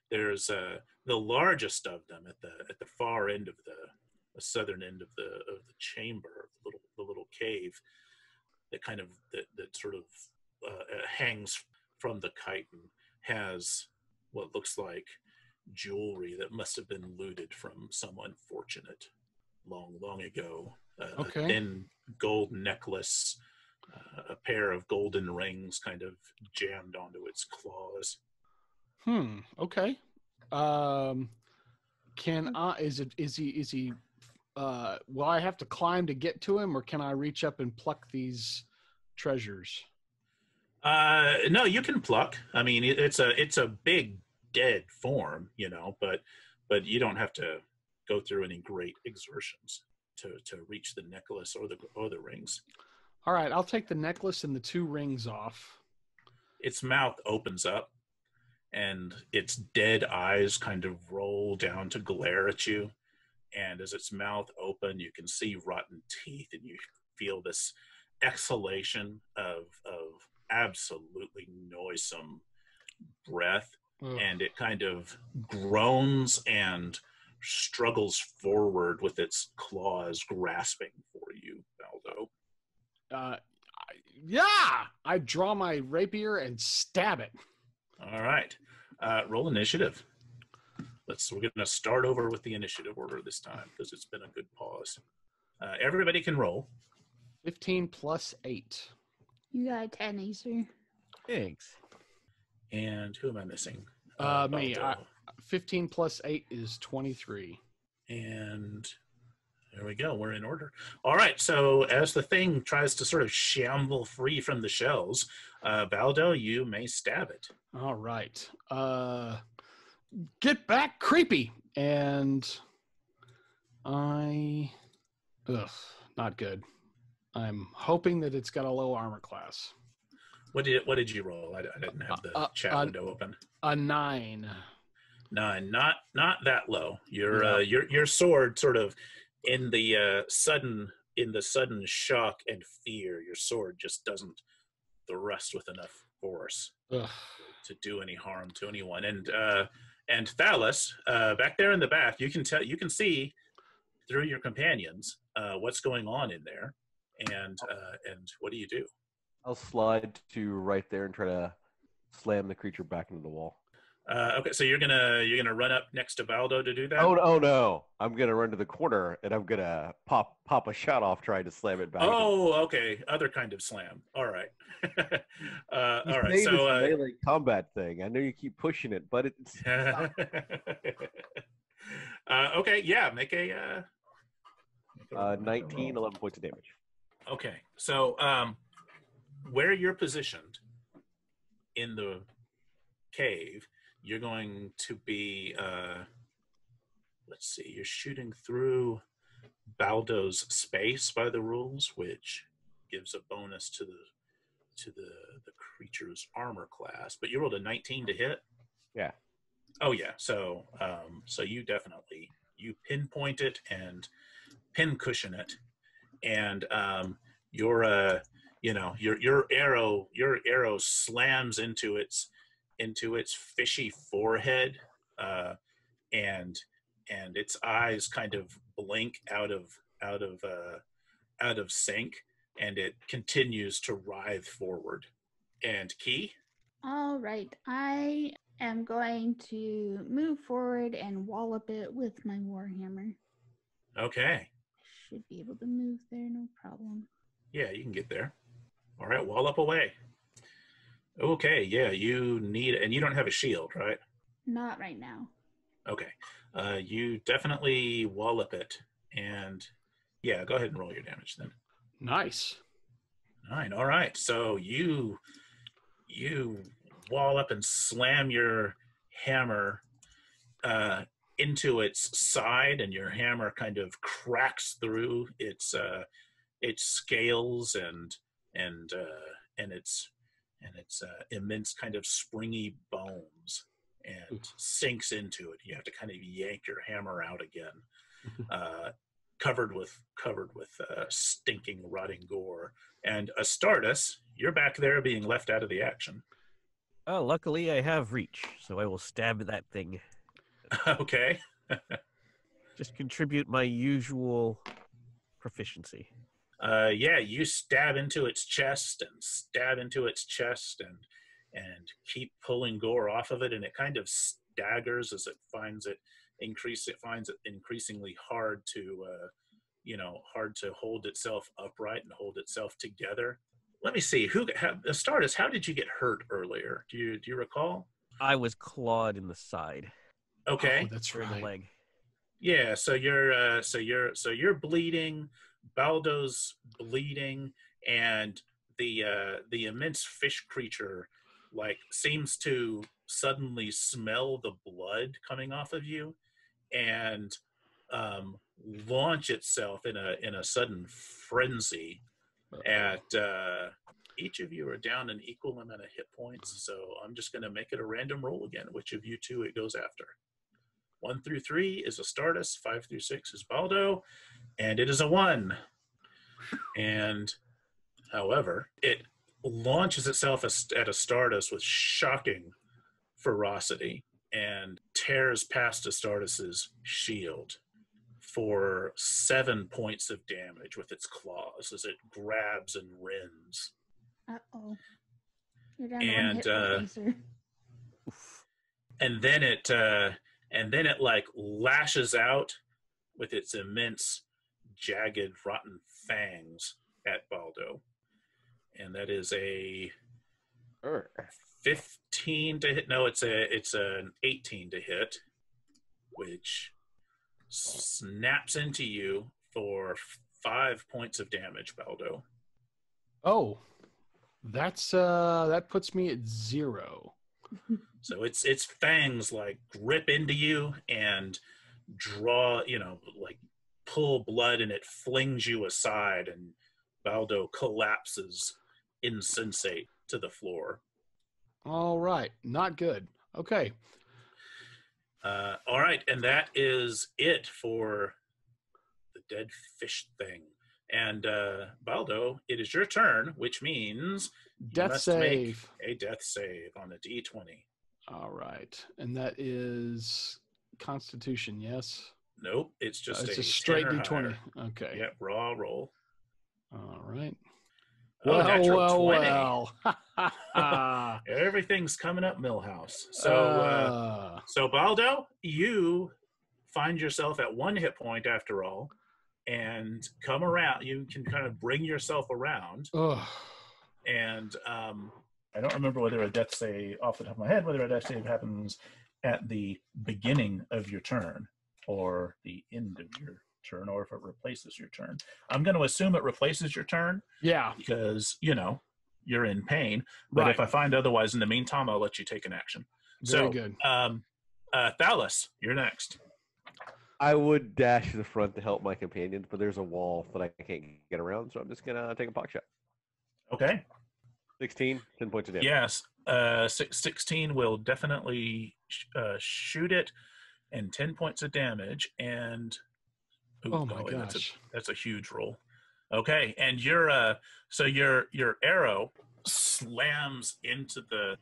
There's the largest of them at the far end of the southern end of the chamber, the little cave that kind of that sort of hangs from the chitin, has what looks like jewelry that must have been looted from some unfortunate long ago. Okay. A thin gold necklace, a pair of golden rings kind of jammed onto its claws. Okay. Can I? Is he? Will I have to climb to get to him, or can I reach up and pluck these treasures? No, you can pluck. I mean, it's a big dead form, but you don't have to go through any great exertions to reach the necklace or the rings. All right, I'll take the necklace and the 2 rings off. Its mouth opens up, and its dead eyes kind of roll down to glare at you. And as its mouth open, you can see rotten teeth, and you feel this exhalation of absolutely noisome breath. And it kind of groans and struggles forward with its claws grasping for you, Baldo. I draw my rapier and stab it. All right. Roll initiative. We're going to start over with the initiative order this time, because it's been a good pause. Everybody can roll. 15 plus 8. You got a 10, Acer. Thanks. And who am I missing? Me. Baldo. 15 plus 8 is 23. And there we go. We're in order. All right. So as the thing tries to sort of shamble free from the shells, Baldo, you may stab it. All right. Get back, creepy. And not good. I'm hoping that it's got a low armor class. What did you roll? I didn't have the chat window open. A 9. 9. Not that low. Your sword sort of in the sudden shock and fear, your sword just doesn't thrust with enough force to do any harm to anyone. And Thalus, back there in the back, you can see through your companions what's going on in there. And what do you do? I'll slide to right there and try to slam the creature back into the wall. Okay, so you're gonna run up next to Baldo to do that? Oh no! I'm gonna run to the corner and I'm gonna pop a shot off trying to slam it back. Oh, okay, other kind of slam. All right, all right. This So melee combat thing. I know you keep pushing it, but it's okay. Yeah, make a 19, 11 points of damage. Okay, so where you're positioned in the cave, you're going to be, let's see, you're shooting through Baldo's space by the rules, which gives a bonus to the creature's armor class. But you rolled a 19 to hit? Yeah. Oh, yeah. So you definitely, you pinpoint it and pincushion it. And your arrow slams into its fishy forehead, and its eyes kind of blink out of sync, and it continues to writhe forward. And Key? All right. I am going to move forward and wallop it with my warhammer. Okay. Should be able to move there, no problem. Yeah, you can get there. All right, wallop away. Okay, yeah, you need, and you don't have a shield, right? Not right now. Okay. You definitely wallop it, and yeah, go ahead and roll your damage then. Nice. 9. All right. So you wallop and slam your hammer into its side, and your hammer kind of cracks through its scales and its immense kind of springy bones, and sinks into it. You have to kind of yank your hammer out again, covered with stinking, rotting gore. And Astartus, you're back there being left out of the action. Oh, luckily I have reach, so I will stab that thing. Okay. Just contribute my usual proficiency. Yeah, you stab into its chest and stab into its chest and keep pulling gore off of it, and it kind of staggers as it finds it increasingly hard to hold itself upright and hold itself together. Let me see. Astartus, how did you get hurt earlier? Do you recall? I was clawed in the side. Okay. Oh, that's Or in the right. leg. Yeah, so you're bleeding, Baldo's bleeding, and the immense fish creature seems to suddenly smell the blood coming off of you and launch itself in a sudden frenzy at each of you are down an equal amount of hit points, so I'm just going to make it a random roll again, which of you two it goes after. 1 through 3 is Astartus, 5 through 6 is Baldo, and it is a 1. And, however, it launches itself at Astartus with shocking ferocity and tears past Astartus's shield for 7 points of damage with its claws as it grabs and rends. Uh-oh. You're down to 1 hit point, Acer. And then it lashes out with its immense, jagged, rotten fangs at Baldo. And that is a 15 to hit. No, it's an 18 to hit, which snaps into you for 5 points of damage, Baldo. Oh, that puts me at 0. So its fangs grip into you and draw, pull blood, and it flings you aside, and Baldo collapses insensate to the floor. All right, not good. Okay. All right, and that is it for the dead fish thing. And Baldo, it is your turn, which means you must make a death save on a D20. All right, and that is Constitution, yes? Nope, it's just it's a a straight 10 or D20. higher. Okay. Yep, raw roll. All right. Oh, natural 20. Well. Everything's coming up, Millhouse. So Baldo, you find yourself at 1 hit point after all, and come around. You can kind of bring yourself around. And I don't remember whether a death save, off the top of my head, whether a death save happens at the beginning of your turn or the end of your turn, or if it replaces your turn. I'm going to assume it replaces your turn. Yeah. Because, you're in pain. But Right. if I find otherwise in the meantime, I'll let you take an action. Very good. Thalus, you're next. I would dash to the front to help my companions, but there's a wall that I can't get around, so I'm just going to take a pock shot. Okay. 16, 10 points of damage. Yes. 16 will definitely shoot it, and 10 points of damage. And oh my gosh, that's a huge roll. Okay, and your arrow slams into the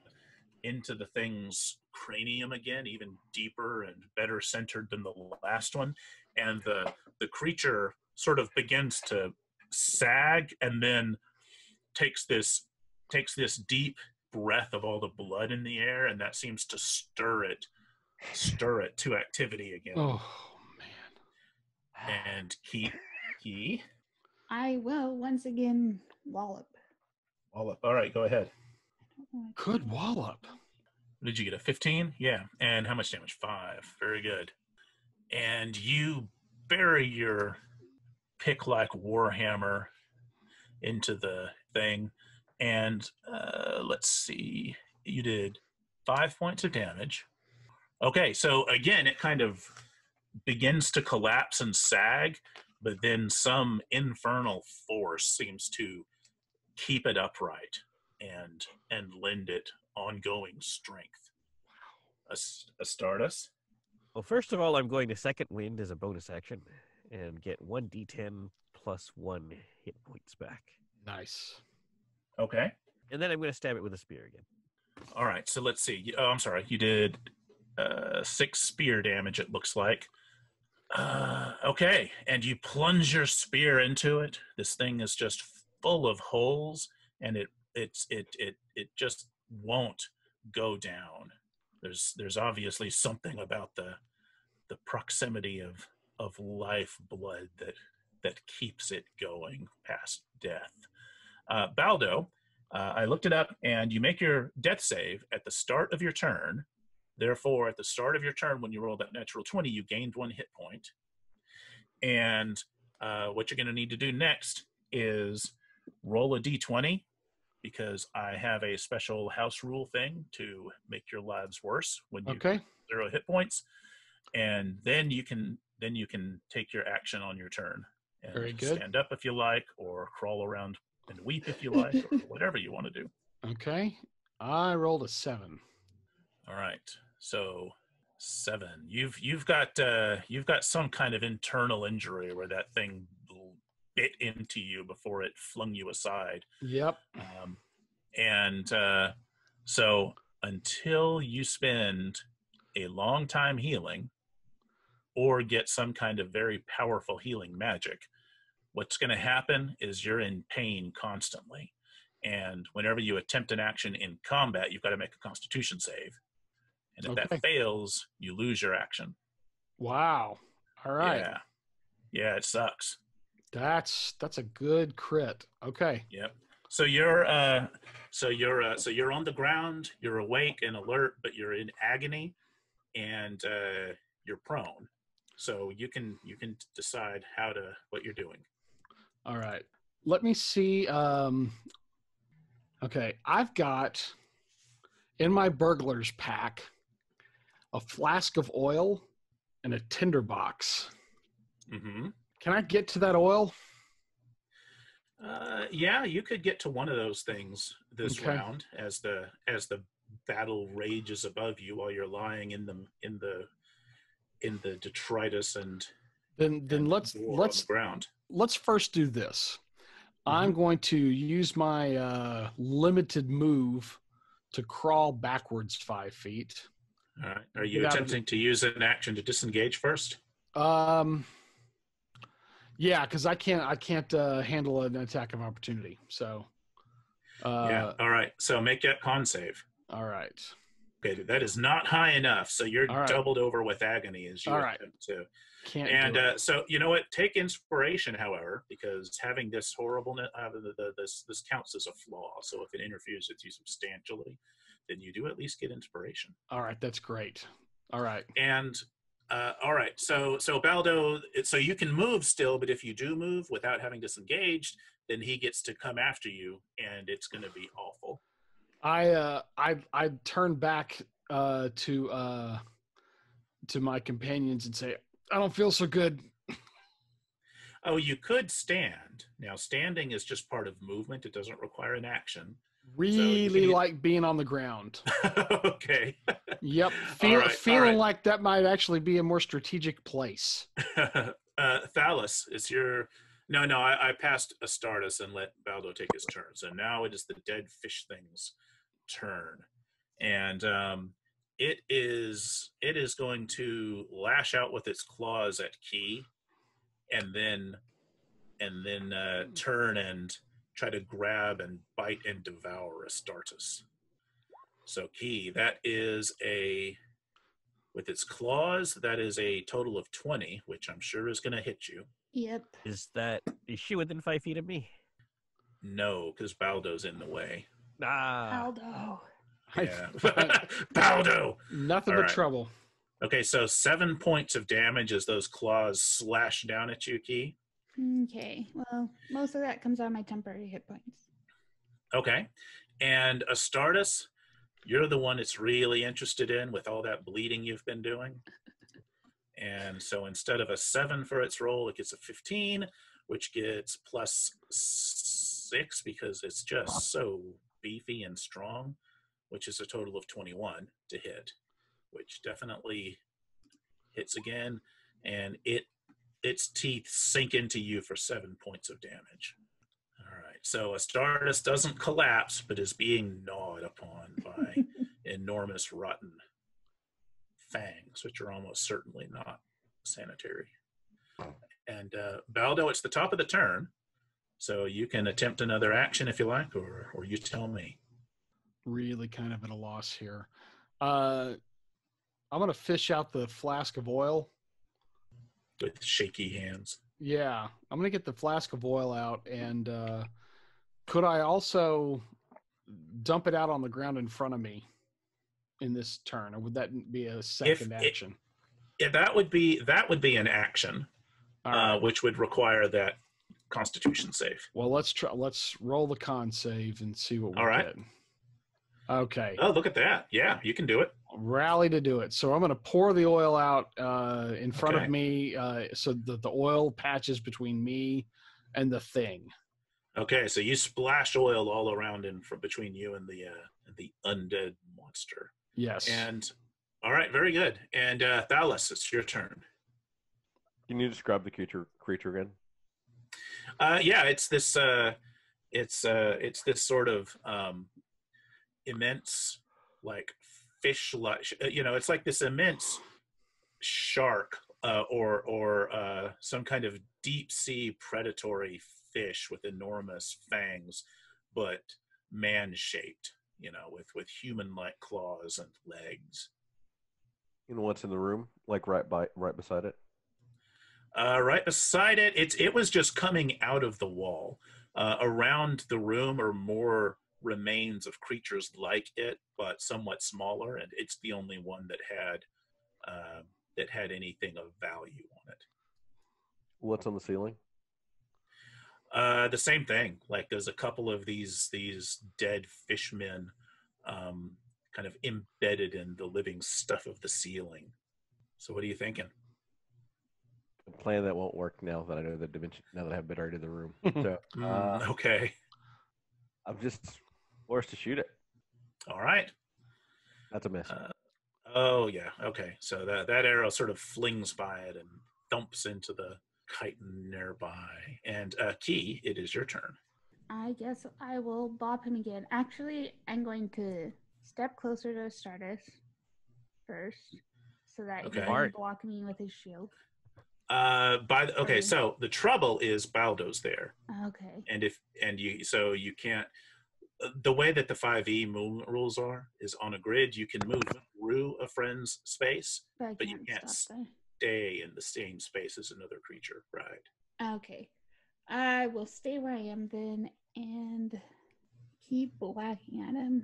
thing's cranium again, even deeper and better centered than the last one, and the creature sort of begins to sag, and then takes this deep breath of all the blood in the air, and that seems to stir it to activity again. Oh man. And Key. I will once again wallop. All right, go ahead. Good wallop. Did you get a 15? Yeah. And how much damage? 5. Very good. And you bury your pick-like warhammer into the thing. And let's see. You did 5 points of damage. Okay, so again, it kind of begins to collapse and sag, but then some infernal force seems to keep it upright and lend it ongoing strength. Astartus. Well, first of all, I'm going to second wind as a bonus action and get 1d10 plus 1 hit points back. Nice. Okay. And then I'm going to stab it with a spear again. All right. So let's see. Oh, I'm sorry. You did 6 spear damage, it looks like. Okay. And you plunge your spear into it. This thing is just full of holes, and it just won't go down. There's obviously something about the proximity of life blood that keeps it going past death. Baldo, I looked it up, and you make your death save at the start of your turn. Therefore, at the start of your turn, when you roll that natural 20, you gained 1 hit point. And what you're going to need to do next is roll a d20, because I have a special house rule thing to make your lives worse when you have 0 hit points. And then you can take your action on your turn and Very good. stand up if you like, or crawl around and weep if you like, or whatever you want to do. Okay. I rolled a 7. All right. So 7. You've got some kind of internal injury where that thing bit into you before it flung you aside. Yep. So until you spend a long time healing or get some kind of very powerful healing magic, what's going to happen is you're in pain constantly. And whenever you attempt an action in combat, you've got to make a constitution save. And if that fails, you lose your action. Wow. All right. Yeah, it sucks. That's a good crit. Okay. Yep. So you're on the ground, you're awake and alert, but you're in agony, and you're prone. So you can decide what you're doing. All right. Let me see. Okay, I've got in my burglar's pack a flask of oil and a tinderbox. Mm-hmm. Can I get to that oil? Yeah, you could get to one of those things this round as the battle rages above you while you're lying in the detritus and let's on the ground. Let's first do this. I'm going to use my limited move to crawl backwards 5 feet. All right. Are you attempting to use an action to disengage first? Yeah, because I can't handle an attack of opportunity. So. Yeah. All right. So make that con save. All right. Okay, that is not high enough. So you're doubled over with agony as you attempt to. So you know what? Take inspiration, however, because having this horrible this counts as a flaw. So if it interferes with you substantially, then you do at least get inspiration. All right, that's great. All right. And all right, so Baldo, so you can move still, but if you do move without having disengaged, then he gets to come after you, and it's going to be awful. I turn back to my companions and say, I don't feel so good. Oh, you could stand. Now, standing is just part of movement. It doesn't require an action. Really like being on the ground. Okay. Yep. Feeling like that might actually be a more strategic place. Thalus, it's your... No, I passed Astartus and let Baldo take his turn. So now it is the dead fish thing's turn. And it is going to lash out with its claws at Key, and then turn and try to grab and bite and devour Astartus. So Key, that is with its claws, that is a total of 20, which I'm sure is going to hit you. Yep. Is she within 5 feet of me? No, because Baldo's in the way. Baldo. Yeah. Baldo! Nothing but trouble. Okay, so 7 points of damage as those claws slash down at you, Key. Okay, well, most of that comes out of my temporary hit points. Okay, and Astartus, you're the one it's really interested in with all that bleeding you've been doing. And so instead of a 7 for its roll, it gets a 15, which gets plus 6 because it's just so beefy and strong, which is a total of 21 to hit. which definitely hits again, and its teeth sink into you for 7 points of damage. All right, so Astartus doesn't collapse, but is being gnawed upon by enormous rotten fangs, which are almost certainly not sanitary. And Baldo, it's the top of the turn, so you can attempt another action if you like, or you tell me. Really kind of at a loss here. I'm going to fish out the flask of oil. With shaky hands. Yeah, I'm going to get the flask of oil out, and could I also dump it out on the ground in front of me in this turn, or would that be a second action? That would be an action, which would require that Constitution save. Well, let's roll the con save and see what we get. Okay. Oh, look at that. Yeah, you can do it. Rally to do it. So I'm going to pour the oil out in front of me so that the oil patches between me and the thing. Okay, so you splash oil all around between you and the undead monster. Yes. And all right, very good. And Thalus, it's your turn. Can you describe the creature again? Yeah, it's this sort of immense, like fish-like. It's like this immense shark or some kind of deep-sea predatory fish with enormous fangs, but man-shaped. With human-like claws and legs. You know what's in the room? Like right beside it? Right beside it, it was just coming out of the wall. Around the room are more remains of creatures like it, but somewhat smaller, and it's the only one that had anything of value on it. What's on the ceiling? The same thing. Like there's a couple of these dead fishmen kind of embedded in the living stuff of the ceiling. So what are you thinking? A plan that won't work now that I know the dimension. Now that I have been already in the room. So, okay. I'm just forced to shoot it. All right. That's a miss. Oh yeah. Okay. So that arrow sort of flings by it and thumps into the chitin nearby. And Key, it is your turn. I guess I will bop him again. Actually, I'm going to step closer to Astartus first, so that he can block me with his shield. So the trouble is Baldo's there. Okay. You can't. The way that the 5e movement rules is on a grid, you can move through a friend's space, but you can't stay in the same space as another creature, right? Okay. I will stay where I am then and keep whacking at him.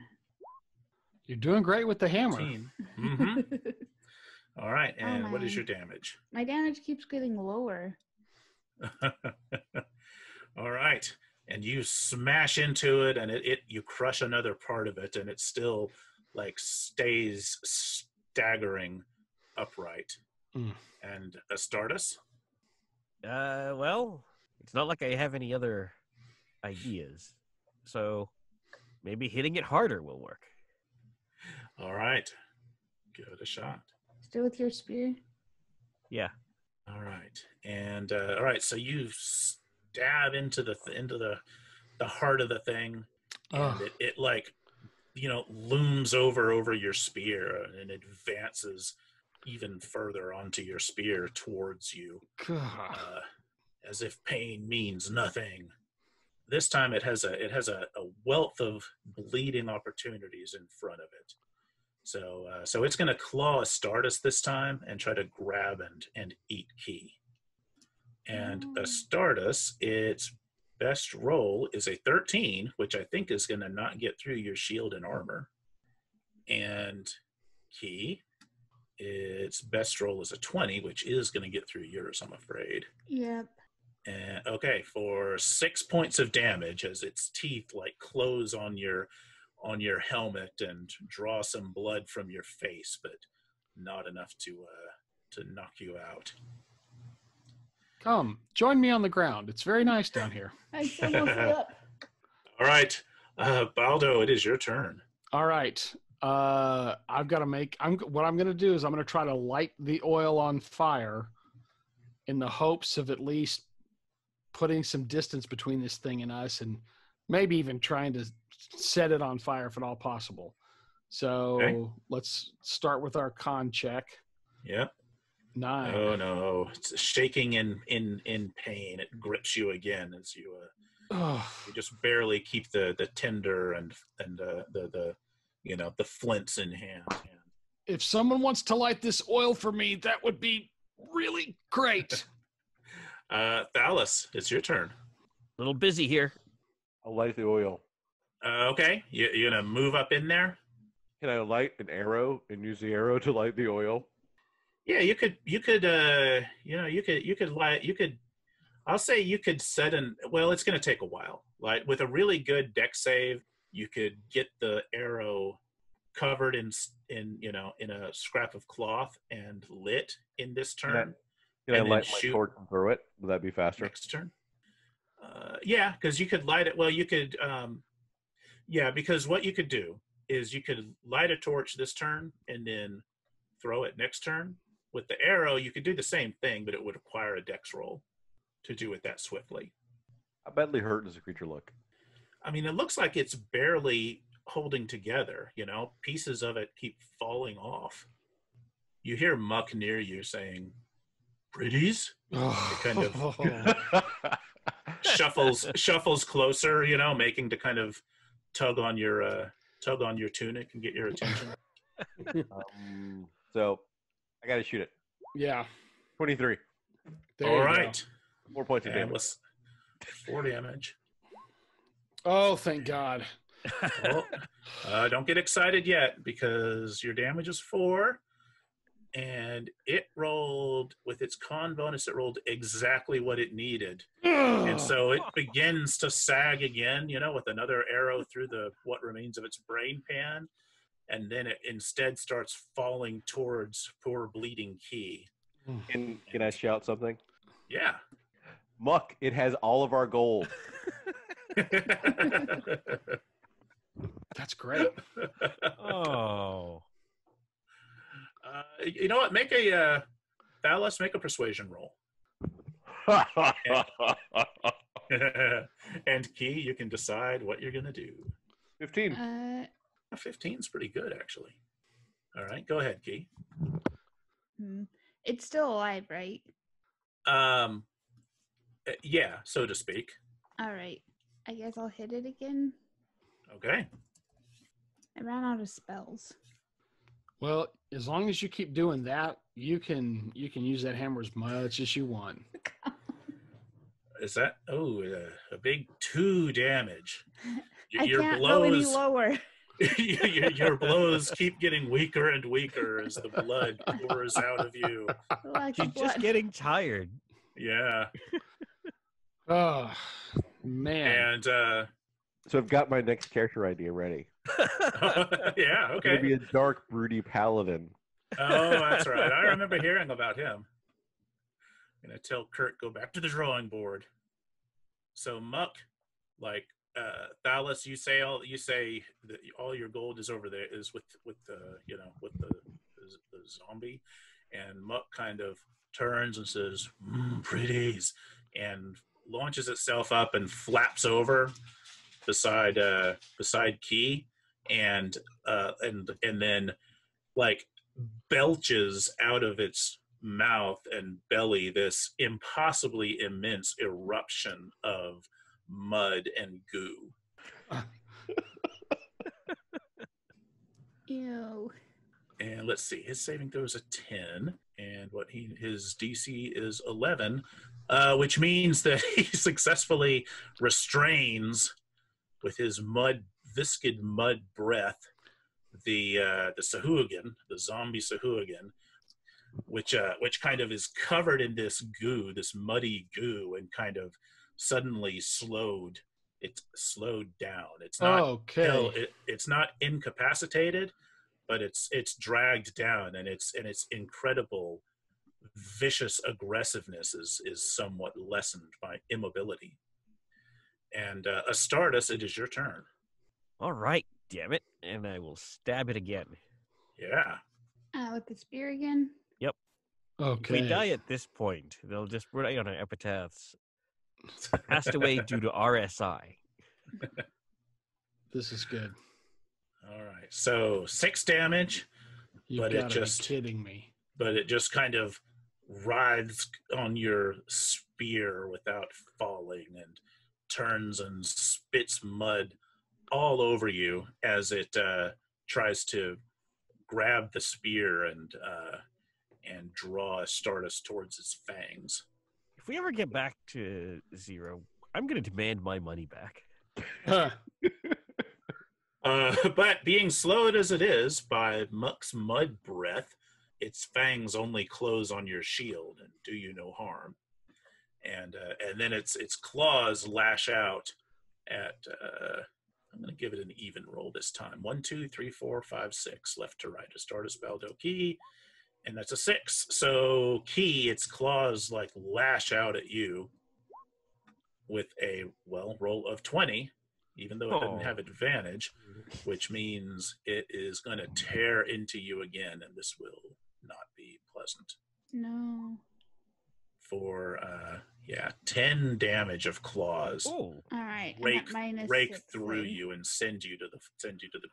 You're doing great with the hammer. Mm-hmm. All right, and what is your damage? My damage keeps getting lower. All right, and you smash into it, and you crush another part of it, and it still like stays staggering upright. And Astartus? Well, it's not like I have any other ideas, so maybe hitting it harder will work. All right, give it a shot. Still with your spear? Yeah. All right, and all right. So you stab into the heart of the thing, and it like looms over your spear, and it advances even further onto your spear towards you, as if pain means nothing. This time, it has a wealth of bleeding opportunities in front of it. So it's going to claw Astartus this time and try to grab and eat Key. And Astartus, its best roll is a 13, which I think is going to not get through your shield and armor. And Key, its best roll is a 20, which is going to get through yours, I'm afraid. Yep. And okay, for 6 points of damage as its teeth like close on your helmet and draw some blood from your face, but not enough to knock you out. Come, join me on the ground. It's very nice down here. I still won't up. All right, Baldo, it is your turn. All right. I've got to make. What I'm going to do is I'm going to try to light the oil on fire, in the hopes of at least putting some distance between this thing and us, and maybe even trying to set it on fire if at all possible. So let's start with our con check. Yep. 9. Oh no, it's shaking in pain. It grips you again as you you just barely keep the tinder and the the flints in hand. If someone wants to light this oil for me, that would be really great. Thalus, it's your turn. A little busy here. I'll light the oil. Okay, you're gonna move up in there. Can I light an arrow and use the arrow to light the oil? Yeah, you could I'll say you could set well, it's going to take a while. Like with a really good deck save, you could get the arrow covered in a scrap of cloth and lit in this turn. Can I light my torch and throw it? Would that be faster? Next turn. Yeah, because you could light it. Well, you could because what you could do is you could light a torch this turn and then throw it next turn. With the arrow, you could do the same thing, but it would require a dex roll to do it that swiftly. How badly hurt does the creature look? I mean, it looks like it's barely holding together. Pieces of it keep falling off. You hear Muck near you saying, "Pretties?" It kind of shuffles closer, making to kind of tug on your tunic and get your attention. So I got to shoot it. Yeah. 23. All right. 4 points of damage. 4 damage. Oh, thank God. Don't get excited yet because your damage is 4. And it rolled, with its con bonus, it rolled exactly what it needed. And so it begins to sag again, with another arrow through what remains of its brain pan. And then it instead starts falling towards poor bleeding Key. Can I shout something? Yeah. Muck, it has all of our gold. That's great. Oh. You know what? Make a Thalus, make a persuasion roll. And Key, you can decide what you're going to do. 15. 15's pretty good, actually. All right, go ahead, Key. It's still alive, right? Yeah, so to speak. All right. I guess I'll hit it again. Okay. I ran out of spells. Well, as long as you keep doing that, you can use that hammer as much as you want. Is that a big 2 damage? I can't go any lower. Your blows keep getting weaker and weaker as the blood pours out of you. She's just getting tired. Yeah. Oh, man. And so I've got my next character idea ready. Yeah, okay. It's going to be a dark, broody paladin. Oh, that's right. I remember hearing about him. I'm going to tell Kurt, go back to the drawing board. So Muck, Thalus, you say that all your gold is over there is with the zombie, and Muck kind of turns and says, "Pretties," and launches itself up and flaps over beside Key, and then belches out of its mouth and belly this impossibly immense eruption of mud and goo. Ew. And let's see, his saving throw is a 10, and his DC is 11, which means that he successfully restrains with his viscid mud breath the Sahayaak, the zombie Sahayaak, which kind of is covered in this goo, this muddy goo, and kind of suddenly slowed down. It's not it's not incapacitated, but it's dragged down, and its incredible vicious aggressiveness is somewhat lessened by immobility. And Astartus, it is your turn. All right. damn it, and I will stab it again. Yeah. With the spear again. If we die at this point, they'll just write on our epitaphs, passed away due to RSI. This is good. All right. So 6 damage, You've But it got to be just- kidding me. but it just kind of writhes on your spear without falling and turns and spits mud all over you as it tries to grab the spear and draw Astartus towards its fangs. If we ever get back to Zyirra, I'm going to demand my money back. Huh. But being slowed as it is by Muck's mud breath, its fangs only close on your shield and do you no harm. And then its claws lash out at. I'm going to give it an even roll this time. 1, 2, 3, 4, 5, 6, left to right. Astartus, Baldo, Key, and that's a 6. So Key, its claws like lash out at you with a roll of 20. Even though it doesn't have advantage, which means it is going to tear into you again, and this will not be pleasant. No. For 10 damage of claws Oh, All right. I'm at minus rake 6, through then. you and send you to the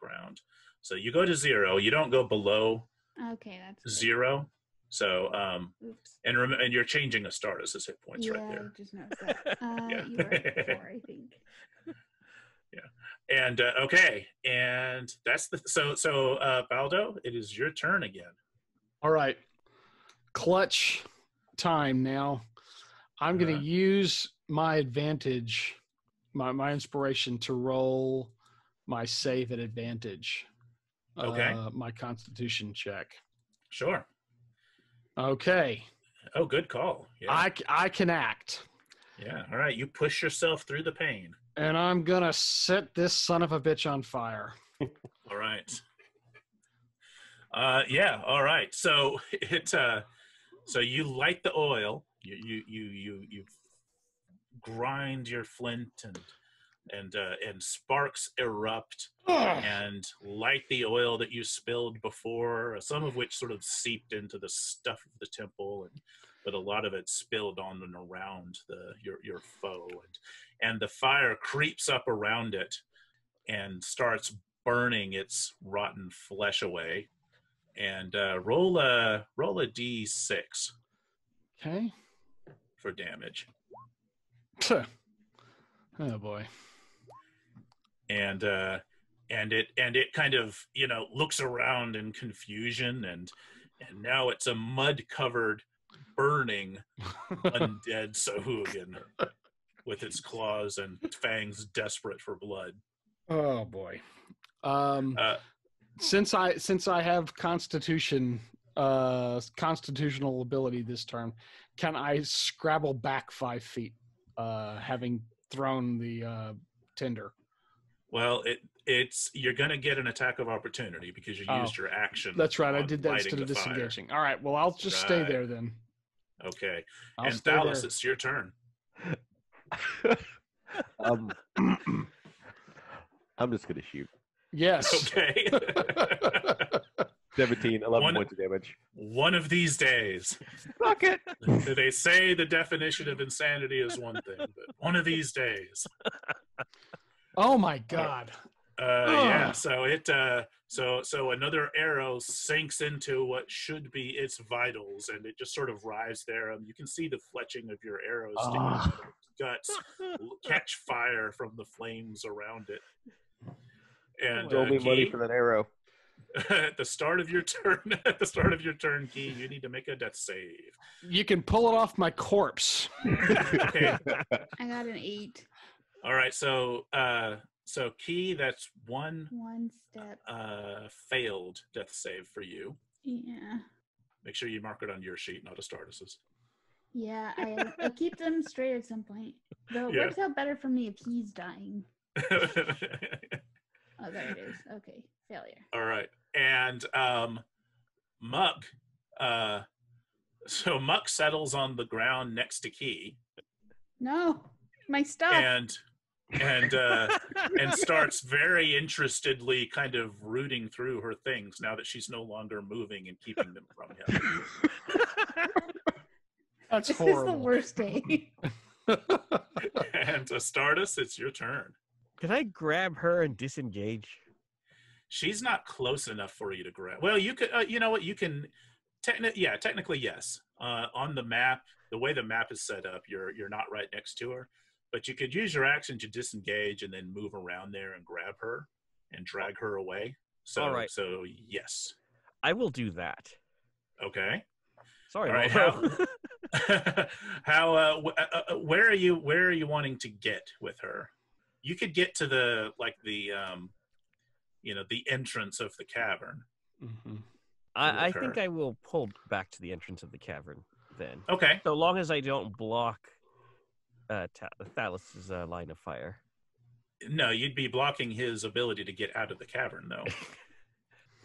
ground. So you go to 0. You don't go below Okay, that's good. 0. So Oops. and you're changing Astartus' hit points Yeah, right there. I just noticed that. Yeah. You were at 4, I think. And okay, and that's so Baldo, it is your turn again. All right. Clutch time now. I'm going to use my advantage, my inspiration to roll my save at advantage. Okay. My constitution check. Sure. Okay. Oh, good call. Yeah. I can act. Yeah. All right. You push yourself through the pain. And I'm going to set this son of a bitch on fire. All right. Yeah. All right. So so you light the oil. You grind your flint and sparks erupt and light the oil that you spilled before, some of which sort of seeped into the stuff of the temple, but a lot of it spilled on and around your foe, and the fire creeps up around it and starts burning its rotten flesh away. And roll a d6 Okay. for damage. Oh boy. And it kind of looks around in confusion, and now it's a mud covered burning undead Sahuagin with its claws and fangs desperate for blood. Oh boy. Since I have constitutional ability this turn, can I scrabble back 5 feet, having thrown the tinder? Well, you're going to get an attack of opportunity because you used your action. That's right. I on did that lighting instead of the fire. disengaging. All right. Well, I'll just stay there then. Okay. I'll And stay Thalus, there. it's your turn. I'm just going to shoot. Yes. Okay. 17, 11 points of damage. One of these days. Fuck it. They say the definition of insanity is one thing, but one of these days. Oh my God. Yeah, so it so another arrow sinks into what should be its vitals, and it just sort of writhes there. You can see the fletching of your arrows sticking out of its guts catch fire from the flames around it. And Roll me money Key, for that arrow. at the start of your turn, Key, you need to make a death save. You can pull it off my corpse. Okay. I got an 8. All right, so Key, that's one 1 step. failed death save for you. Yeah. Make sure you mark it on your sheet, not Astartus's. Yeah, I'll keep them straight at some point. Though it works out better for me if he's dying. Oh, there it is. Okay, failure. All right, and Muck. So Muck settles on the ground next to Key, No, my stuff. and and starts very interestedly kind of rooting through her things now that she's no longer moving and keeping them from him. That's This horrible. is the worst day. And Astartus, it's your turn. Can I grab her and disengage? She's not close enough for you to grab. Well, you could. You know what? You can. Technically, yes. On the map, the way the map is set up, you're not right next to her, but you could use your action to disengage and then move around there and grab her and drag her away. So, All right. So yes. I will do that. Okay. Sorry, All right. Baldo. Where are you wanting to get with her? You could get to the entrance of the cavern. Mm-hmm. I with think her. I will pull back to the entrance of the cavern then. Okay. So long as I don't block Thalus's line of fire. No, you'd be blocking his ability to get out of the cavern, though.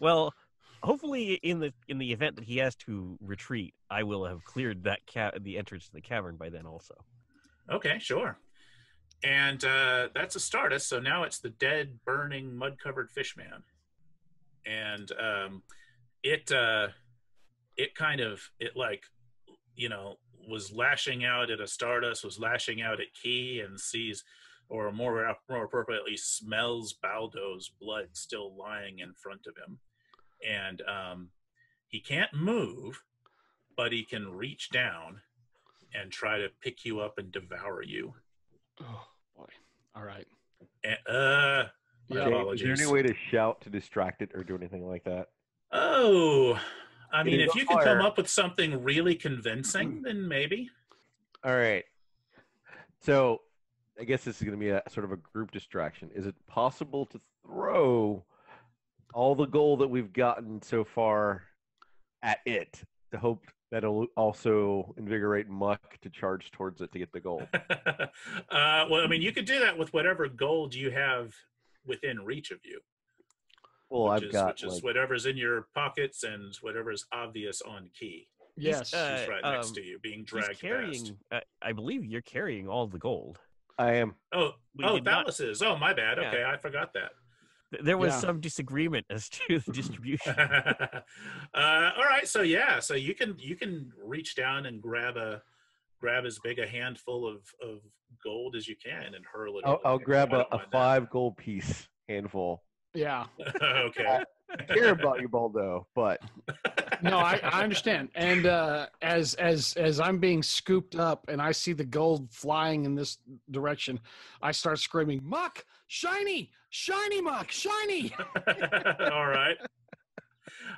Well, hopefully in the event that he has to retreat, I will have cleared that the entrance to the cavern by then also. Okay, sure. And that's Astartus. So now it's the dead, burning, mud-covered fishman, and it was lashing out at Astartus, was lashing out at Key, and sees, or more appropriately, smells Baldo's blood still lying in front of him, and he can't move, but he can reach down and try to pick you up and devour you. Oh boy! All right. And, my Yeah. apologies. Is there any way to shout to distract it or do anything like that? Oh, I mean, It is if on you could come fire. up with something really convincing, then maybe. All right. So I guess this is going to be a sort of a group distraction. Is it possible to throw all the gold that we've gotten so far at it to hope that it'll also invigorate Muck to charge towards it to get the gold? Well, I mean, you could do that with whatever gold you have within reach of you. Well, which I've is got whatever's in your pockets and whatever's obvious on Key. Yes. She's right next to you, being He's dragged carrying. past. I believe you're carrying all the gold. I am. Oh, We oh, did not- Thalus is. Oh, my bad. Yeah. Okay, I forgot that. There was Yeah. some disagreement as to the distribution. All right, so yeah, so you can reach down and grab as big a handful of gold as you can and hurl it. I'll over. grab I a don't mind that. 5 gold piece handful. Yeah. Okay. I care about you, Baldo, but No, I understand. And as I'm being scooped up and I see the gold flying in this direction, I start screaming, "Muck! Shiny! Shiny Muck! Shiny!" All right.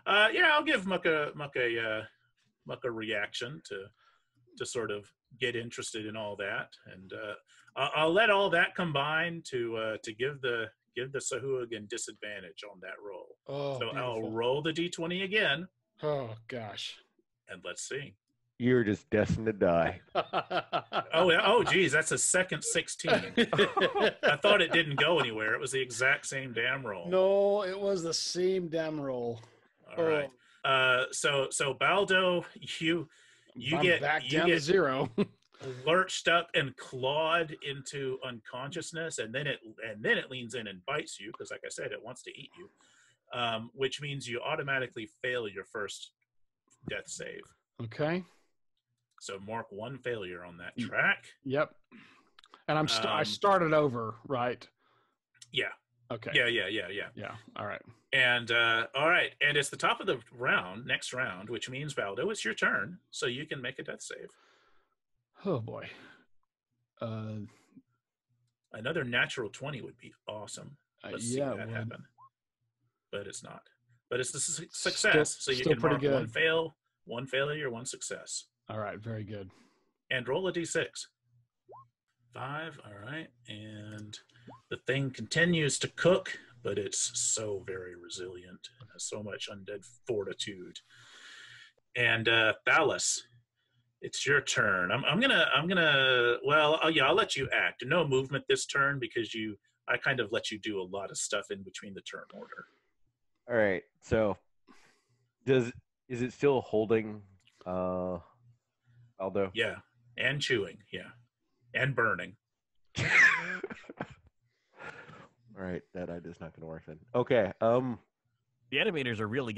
Yeah, I'll give Muck a reaction to sort of get interested in all that, and I'll let all that combine to give the Sahayaak disadvantage on that roll. Oh, So I'll beautiful. roll the d20 again, Oh gosh. and let's see. you're just destined to die. Oh, geez, that's a second 16. I thought it didn't go anywhere. It was the exact same damn roll. No, it was the same damn roll. All right. So Baldo, you I'm get back you down get to 0. lurched up and clawed into unconsciousness, and then it leans in and bites you because, like I said, it wants to eat you, which means you automatically fail your first death save. Okay. So mark 1 failure on that track. Yep. And I started over, right? Yeah. Okay. Yeah. Yeah. All right. And all right, and it's the top of the round, next round, which means Baldo, it's your turn, so you can make a death save. Oh boy. Another natural 20 would be awesome. Let's see yeah. that Well, happen. But it's not. But it's a success, so you still can pretty mark good. 1 fail, 1 failure, 1 success. all right. Very good. And roll a d6. 5, all right. And the thing continues to cook, but it's so very resilient and has so much undead fortitude. And Thalus, it's your turn. I'm gonna. Well, yeah, I'll let you act. No movement this turn because I kind of let you do a lot of stuff in between the turn order. All right. So, is it still holding Baldo? Yeah, and chewing. Yeah, and burning. All right, that idea's not going to work then. Okay. The animators are really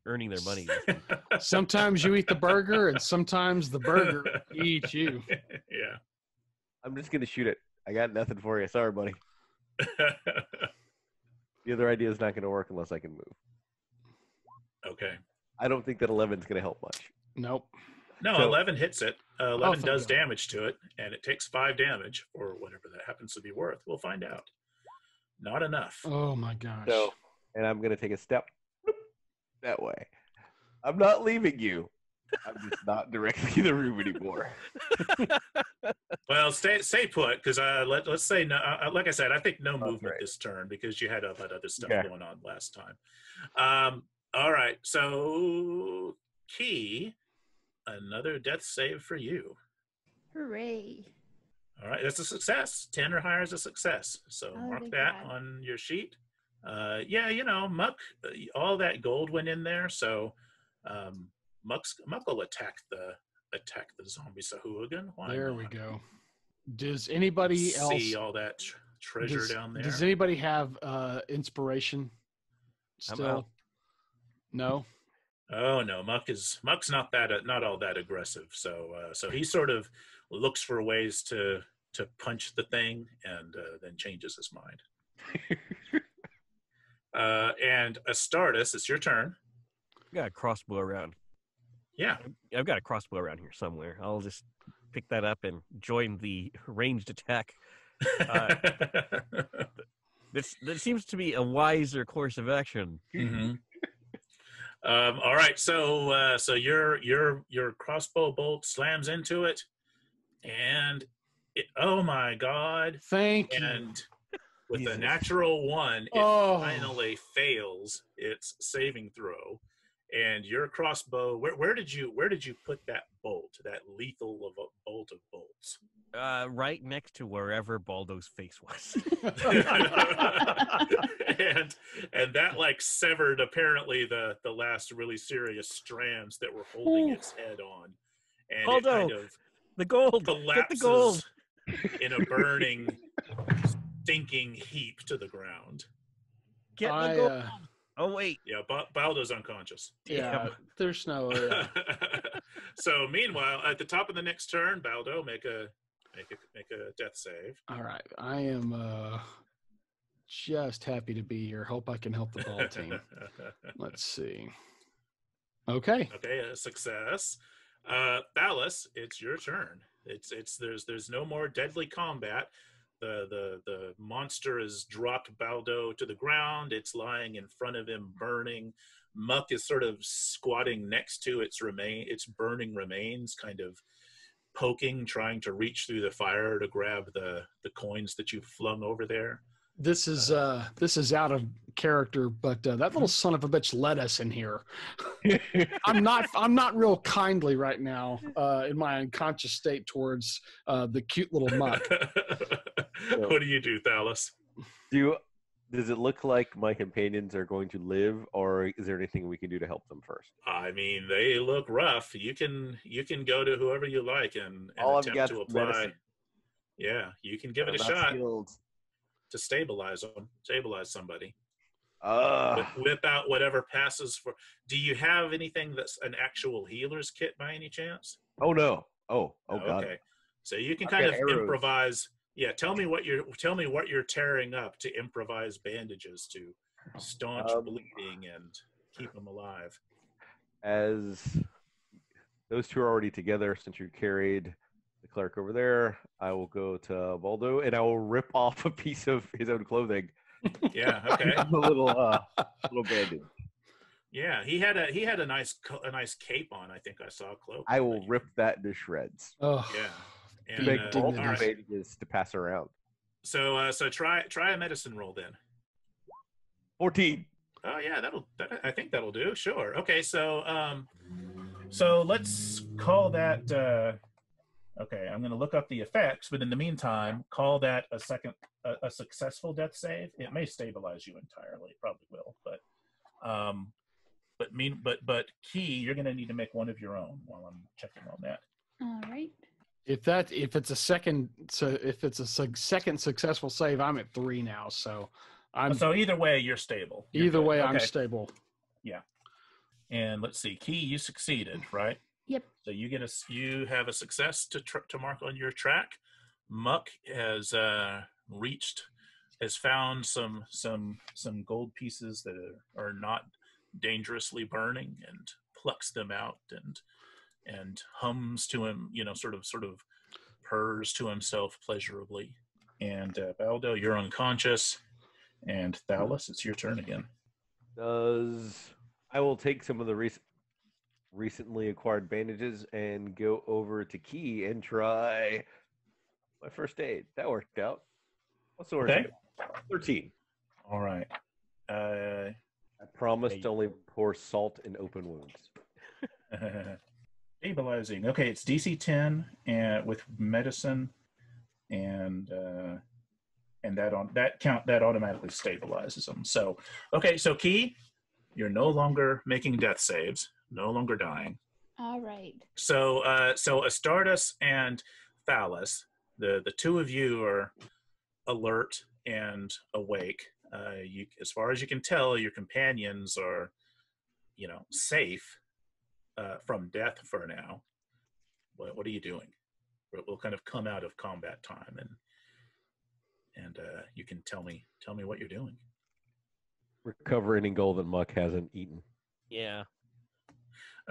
earning their money. Sometimes you eat the burger, and sometimes the burger eats you. Yeah. I'm just going to shoot it. I got nothing for you. Sorry, buddy. The other idea is not going to work unless I can move. Okay. I don't think that 11 is going to help much. Nope. No, So- 11 hits it. 11 thank does God. damage to it, and it takes 5 damage, or whatever that happens to be worth. We'll find out. Not enough. Oh my gosh. So, and I'm going to take a step that way. I'm not leaving you. I'm just not directly in the room anymore. Well, stay put, because let's say no. Like I said, I think no movement right. this turn because you had all that other stuff Okay. going on last time. All right, so Key, another death save for you. Hooray. All right, that's a success. 10 or higher is a success. So Oh, mark thank that God. on your sheet. Yeah, Muck, all that gold went in there, so Muck will attack the zombie Sahuagin. Why There not? we go. Does anybody else See all that treasure down there? Does anybody have inspiration I'm still? out. No. Oh no, Muck's not all that aggressive. So he sort of looks for ways to punch the thing and then changes his mind. And Astartus, it's your turn. I've got a crossbow around. Yeah. I've got a crossbow around here somewhere. I'll just pick that up and join the ranged attack. That seems to be a wiser course of action. Mhm. All right, so your crossbow bolt slams into it, and oh my God! Thank you. And with a Jesus. natural 1, it Oh. finally fails its saving throw. And your crossbow, where did you put that bolt, that lethal of a bolt of bolts? Right next to wherever Baldo's face was. and that like severed apparently the last really serious strands that were holding its head on, and Baldo, it kind of the gold! Get the gold! collapses in a burning, stinking heap to the ground. Get the I, gold! Oh wait, Yeah, Baldo's unconscious. yeah, there's no. So meanwhile, at the top of the next turn, Baldo, make a death save. All right, I am just happy to be here. Hope I can help the ball team. Let's see. Okay. Okay, a success. Thalus, it's your turn. There's no more deadly combat. The monster has dropped Baldo to the ground. It's lying in front of him, burning. Muck is sort of squatting next to its burning remains, kind of poking, trying to reach through the fire to grab the coins that you've flung over there. This is out of character, but that little son of a bitch let us in here. I'm not real kindly right now in my unconscious state towards the cute little Muck. What do you do, Thalus? Does it look like my companions are going to live, or is there anything we can do to help them first? I mean, they look rough. You can go to whoever you like and All I've attempt got to is apply. medicine. Yeah, you can give it a I'm not shot skilled. to stabilize somebody. Ugh. Whip out whatever passes for. Do you have anything that's an actual healer's kit by any chance? Oh no. Oh God. Okay, so you can I've kind got of arrows. improvise. Yeah, tell me what you're tearing up to improvise bandages to staunch bleeding and keep them alive. As those two are already together, since you carried the cleric over there, I will go to Baldo and I will rip off a piece of his own clothing. Yeah. Okay. a little bandage. Yeah, he had a nice cape on. I think I saw a cloak. I will rip that to shreds. Oh, Yeah. To And, make Big multiple dignities. bandages to pass around. so try a medicine roll then. 14. Oh yeah, I think that'll do. Sure. Okay, so let's call that. Okay, I'm going to look up the effects, but in the meantime, call that a successful death save. It may stabilize you entirely. It probably will, but Key, you're going to need to make one of your own while I'm checking on that. All right. If it's a second successful save, I'm at 3 now. So So either way, you're stable. You're either good. way, I'm Okay. stable. Yeah. And let's see, Key, you succeeded, right? Yep. So you have a success to mark on your track. Muck has found some gold pieces that are not dangerously burning, and plucks them out and hums to him, sort of purrs to himself pleasurably. And Baldo, you're unconscious, and Thalus, it's your turn again. I will take some of the recently acquired bandages and go over to Key and try my first aid. That worked out. What's the worst? Okay. 13. All right. I promised to only pour salt in open wounds. Stabilizing. Okay, it's DC 10 and with medicine, and that automatically stabilizes them. So, okay, so Key, you're no longer making death saves, no longer dying. All right. So Astartus and Thalus, the two of you are alert and awake. You, as far as you can tell, your companions are, safe from death for now. What are you doing? We'll kind of come out of combat time, and you can tell me what you're doing. Recover any gold that Muck hasn't eaten. Yeah.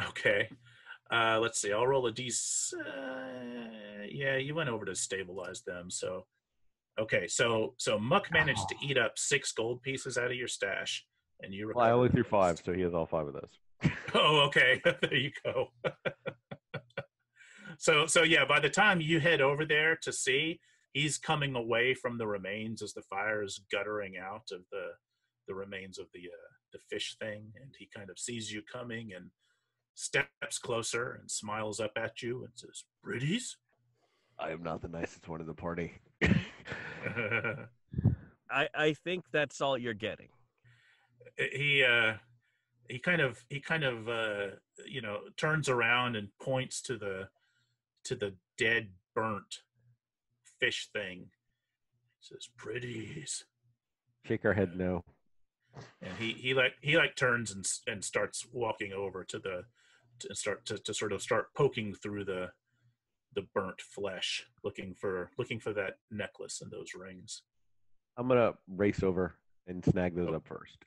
Okay. Let's see. I'll roll a d. Yeah, you went over to stabilize them. So, okay. So Muck managed to eat up 6 gold pieces out of your stash, and you. Well, I only threw 5, so he has all 5 of those. Oh, okay. There you go. So yeah. By the time you head over there to see, he's coming away from the remains as the fire is guttering out of the remains of the fish thing, and he kind of sees you coming and steps closer and smiles up at you and says, "Pretties?" I am not the nicest one in the party. I think that's all you're getting. He kind of turns around and points to the dead, burnt fish thing. He says, "Pretties." Shake our head no. And he turns and starts walking over to start poking through the burnt flesh, looking for that necklace and those rings. I'm gonna race over and snag those up first.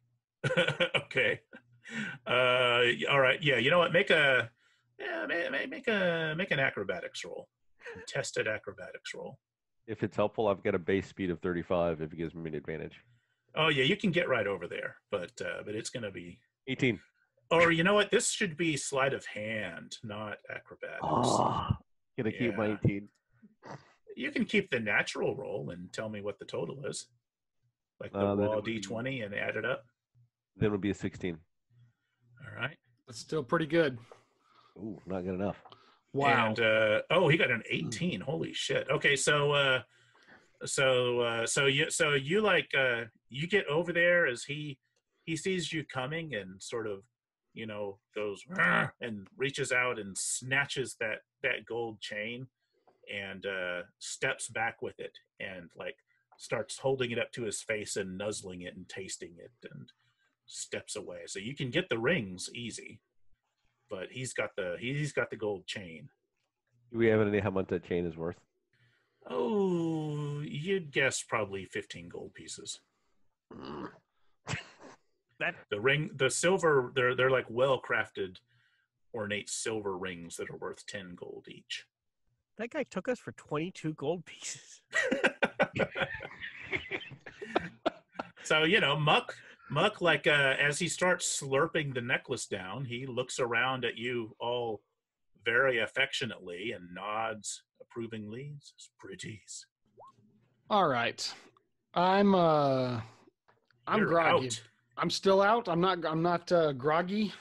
Okay. All right. Yeah. You know what? Make an acrobatics roll. Contested acrobatics roll. If it's helpful, I've got a base speed of 35. If it gives me an advantage. Oh yeah, you can get right over there, but it's going to be 18. Or you know what? This should be sleight of hand, not acrobatics. Oh, gonna keep my 18. You can keep the natural roll and tell me what the total is, like the raw d20, and add it up. Then it would be a 16. All right. That's still pretty good. Ooh, not good enough. Wow. And he got an 18. Holy shit. Okay, so you get over there as he sees you coming and sort of goes and reaches out and snatches that gold chain and steps back with it and starts holding it up to his face and nuzzling it and tasting it and steps away. So you can get the rings easy, but he's got the gold chain. Do we have any idea how much that chain is worth? Oh, you'd guess probably 15 gold pieces. The silver, they're like well-crafted, ornate silver rings that are worth 10 gold each. That guy took us for 22 gold pieces. So, Muck, as he starts slurping the necklace down, he looks around at you all very affectionately and nods approvingly. Says, "Pretties." All right. I'm You're groggy. out. I'm still out. I'm not groggy.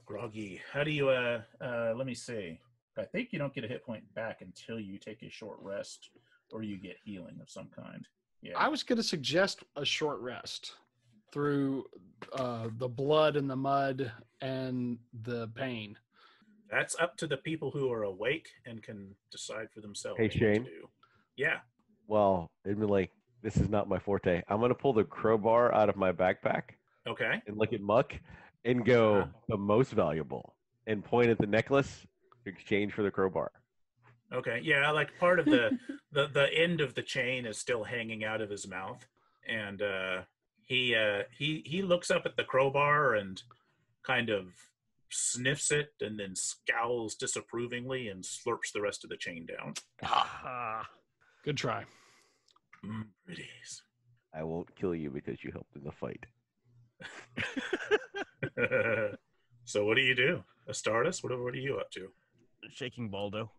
Groggy. How do you let me see. I think you don't get a hit point back until you take a short rest or you get healing of some kind. Yeah. I was going to suggest a short rest through the blood and the mud and the pain. That's up to the people who are awake and can decide for themselves Hey, what to Shane. do. Yeah. Well, admittedly, this is not my forte. I'm going to pull the crowbar out of my backpack Okay. and look at Muck and go the most valuable and point at the necklace to exchange for the crowbar. Okay. Yeah, like part of the end of the chain is still hanging out of his mouth, and he looks up at the crowbar and kind of sniffs it, and then scowls disapprovingly and slurps the rest of the chain down. Good try. Pretties. I won't kill you because you helped in the fight. So what do you do, Astartus? What are you up to? Shaking Baldo.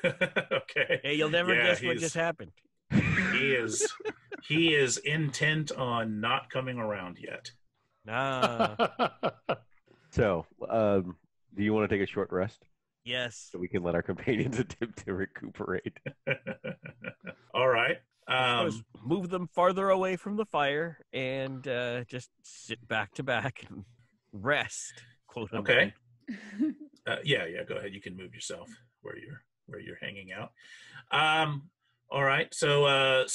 Okay. Hey, you'll never guess what he's- just happened. He is intent on not coming around yet. Nah. So, do you want to take a short rest Yes. so we can let our companions attempt to recuperate? All right. Suppose move them farther away from the fire and just sit back to back and rest. Quote unquote. Okay. Yeah. Go ahead. You can move yourself where you're hanging out. All right. So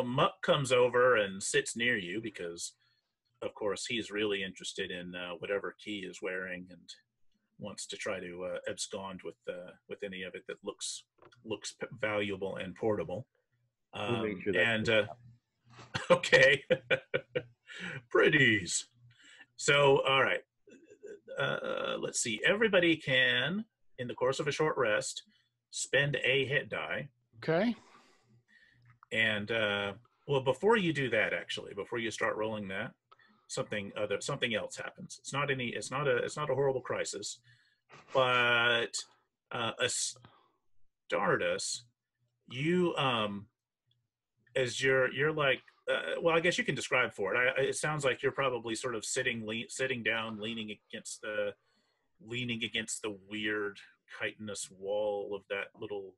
Muck comes over and sits near you because, of course, he's really interested in whatever Key is wearing and wants to try to abscond with any of it that looks valuable and portable. We'll make sure that's Okay. Pretties. So, all right. Let's see. Everybody can, in the course of a short rest, spend a hit die. Okay. And well, before you do that, actually, before you start rolling that, something else happens. It's not a horrible crisis, but Astartus, you as you're like, well, I guess you can describe for it. It sounds like you're probably sort of sitting down, leaning against the weird chitinous wall of that little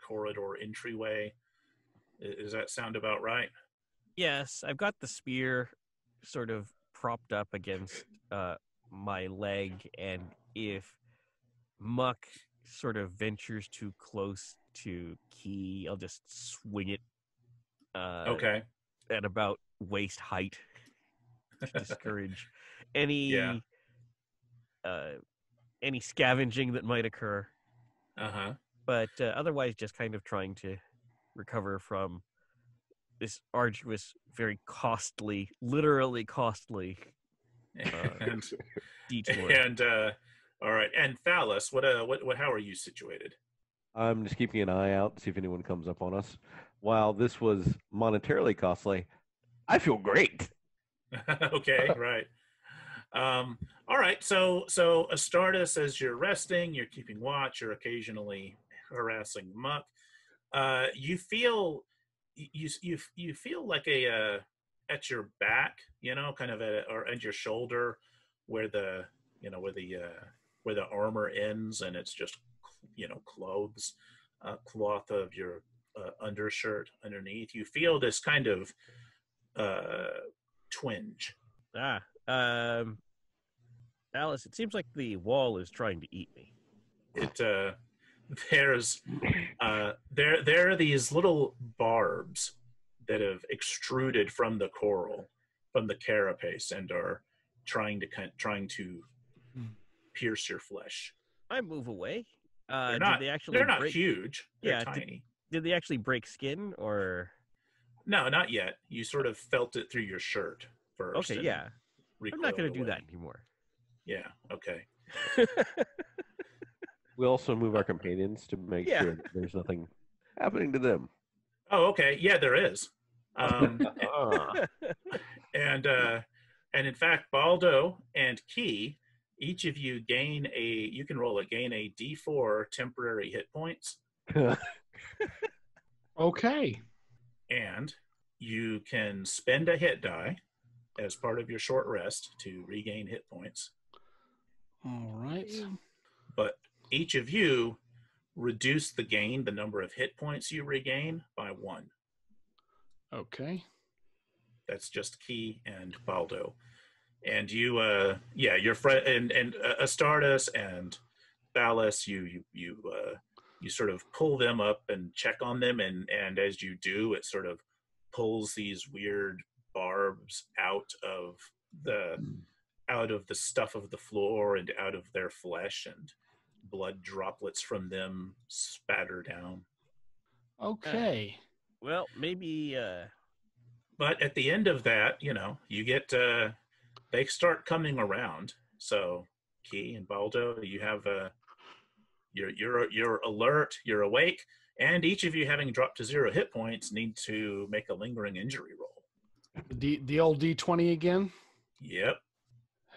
corridor entryway. Does that sound about right? Yes, I've got the spear sort of propped up against my leg, and if Muck sort of ventures too close to Key, I'll just swing it Okay. at about waist height to discourage any any scavenging that might occur. Uh-huh. But otherwise, just kind of trying to recover from this arduous, very costly, literally costly And detour. and all right. And Thalus, what how are you situated? I'm just keeping an eye out to see if anyone comes up on us. While this was monetarily costly, I feel great. Okay, right. All right. So Astartus, as you're resting, you're keeping watch, you're occasionally harassing Muck. You feel like a at your back, kind of at your shoulder, where the armor ends, and it's just cloth of your undershirt underneath. You feel this kind of twinge. Alice, it seems like the wall is trying to eat me. There's there are these little barbs that have extruded from the coral, from the carapace, and are trying to pierce your flesh. I move away. They're Did not huge. They're Yeah, tiny. Did they actually break skin, or? No, not yet. You sort of felt it through your shirt first. Okay, and yeah. I'm not going to do recoiled that away. anymore. Yeah. Okay. We also move our companions to make Yeah. sure there's nothing happening to them. Oh, okay. Yeah, there is. And in fact, Baldo and Key, each of you gain a D4 temporary hit points, Okay. and you can spend a hit die as part of your short rest to regain hit points. All right. But each of you reduce the number of hit points you regain by 1. Okay. That's just Key and Baldo. And you, your friend and Astartus and Thalus, you sort of pull them up and check on them, and as you do, it sort of pulls these weird barbs out of the stuff of the floor and out of their flesh, and blood droplets from them spatter down. Okay. Well, maybe. But at the end of that, you get they start coming around. So Key and Baldo, you have you're alert, you're awake, and each of you, having dropped to 0 hit points, need to make a lingering injury roll. The old D20 again. Yep.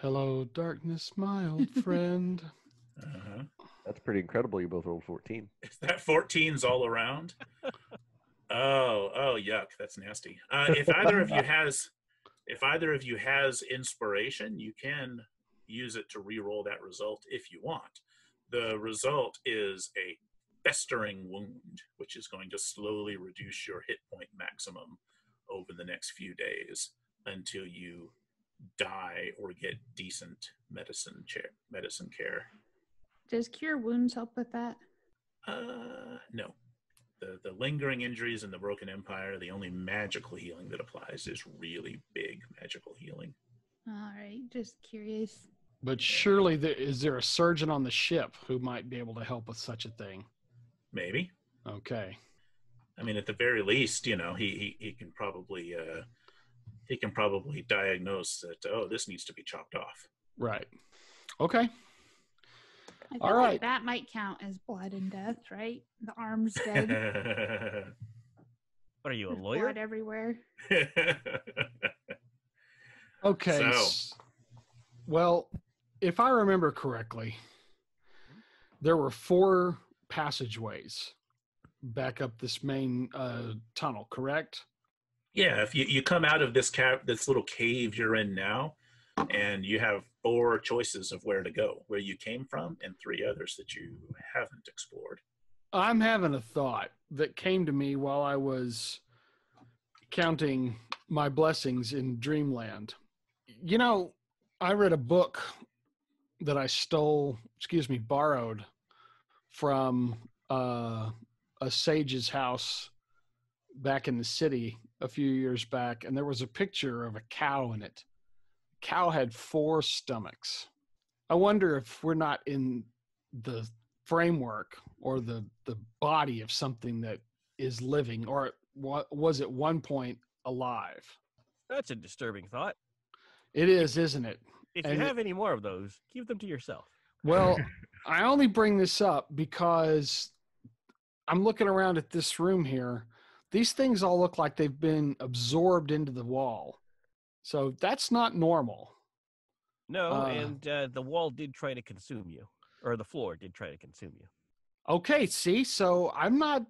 Hello, darkness, my old friend. Uh-huh. That's pretty incredible. You both rolled 14. Is that 14s all around? Oh, yuck! That's nasty. If either of you has inspiration, you can use it to re-roll that result if you want. The result is a festering wound, which is going to slowly reduce your hit point maximum over the next few days until you die or get decent medicine care. Does cure wounds help with that? No. The lingering injuries in the Broken Empire, the only magical healing that applies is really big magical healing. All right, just curious. But surely, is there a surgeon on the ship who might be able to help with such a thing? Maybe. Okay. I mean, at the very least, he can probably diagnose that, this needs to be chopped off. Right. Okay. I feel All like right. that might count as blood and death, right? The arm's dead. What are you, a There's lawyer? blood everywhere. Okay. So. Well, if I remember correctly, there were 4 passageways back up this main tunnel, correct? Yeah, if you come out of this little cave you're in now, and you have 4 choices of where to go, where you came from, and 3 others that you haven't explored. I'm having a thought that came to me while I was counting my blessings in Dreamland. I read a book that I borrowed from a sage's house back in the city a few years back, and there was a picture of a cow in it. The cow had 4 stomachs. I wonder if we're not in the framework or the body of something that is living, or was at one point alive. That's a disturbing thought. It is, isn't it? If you have any more of those, keep them to yourself. Well, I only bring this up because I'm looking around at this room here. These things all look like they've been absorbed into the wall. So that's not normal. No, and the wall did try to consume you, or the floor did try to consume you. Okay, see, so I'm not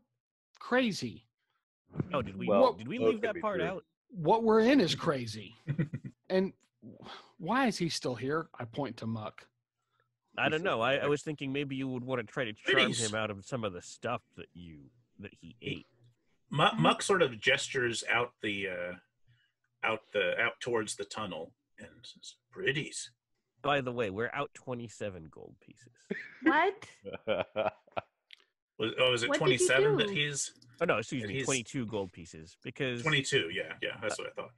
crazy. Oh, did we Well, leave that part true. out? What we're in is crazy. And why is he still here? I point to Muck. I don't know. I was thinking maybe you would want to try to charm Ladies. him out of some of the stuff that he ate. Muck sort of gestures out towards the tunnel and says, "Pretties." By the way, we're out 27 gold pieces. What? Is it What did you 27 that do? he's... Oh no, excuse me, He's- 22 gold pieces because 22, yeah, that's what I thought.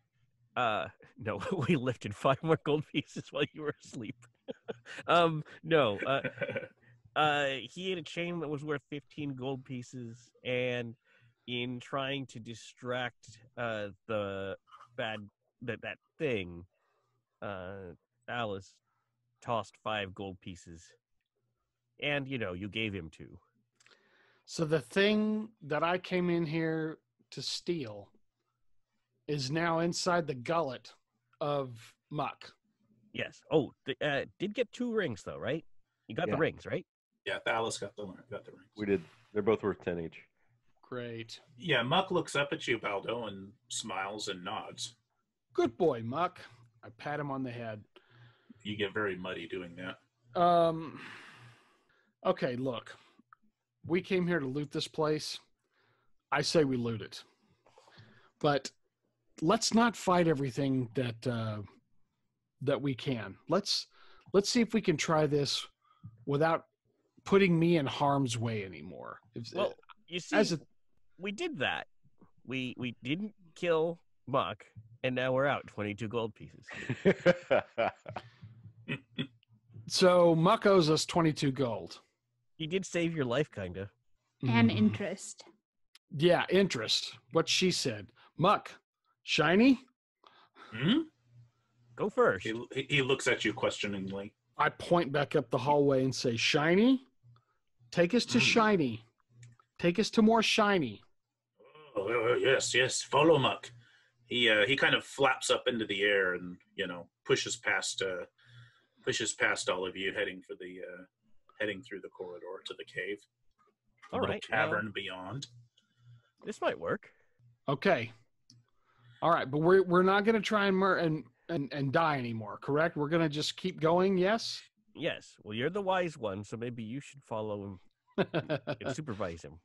no, we lifted 5 more gold pieces while you were asleep. No, he ate a chain that was worth 15 gold pieces, and in trying to distract the bad that thing, Alice tossed 5 gold pieces, and you gave him 2. So the thing that I came in here to steal is now inside the gullet of Muck. Yes. Oh, did get 2 rings though, right? You got the Yeah. rings, right? Yeah, Thalus got the rings. We did. They're both worth 10 each. Great. Yeah, Muck looks up at you, Baldo, and smiles and nods. Good boy, Muck. I pat him on the head. You get very muddy doing that. Okay, look. We came here to loot this place. I say we loot it. But let's not fight everything that we can. Let's see if we can try this without putting me in harm's way anymore. Well, you see, we did that. We didn't kill Muck, and now we're out 22 gold pieces. So Muck owes us 22 gold. He did save your life, kind of. And Mhm. interest. Yeah, interest. What she said. Muck, shiny? Hmm? Go first. He looks at you questioningly. I point back up the hallway and say, shiny? Take us to shiny. Take us to more shiny. Oh, yes. Follow Muck. He kind of flaps up into the air and pushes past all of you, heading through the corridor to the cave. The little cavern beyond. This might work. Okay. All right, but we're not going to try and die anymore, correct? We're going to just keep going, yes? Yes. Well, you're the wise one, so maybe you should follow him and supervise him.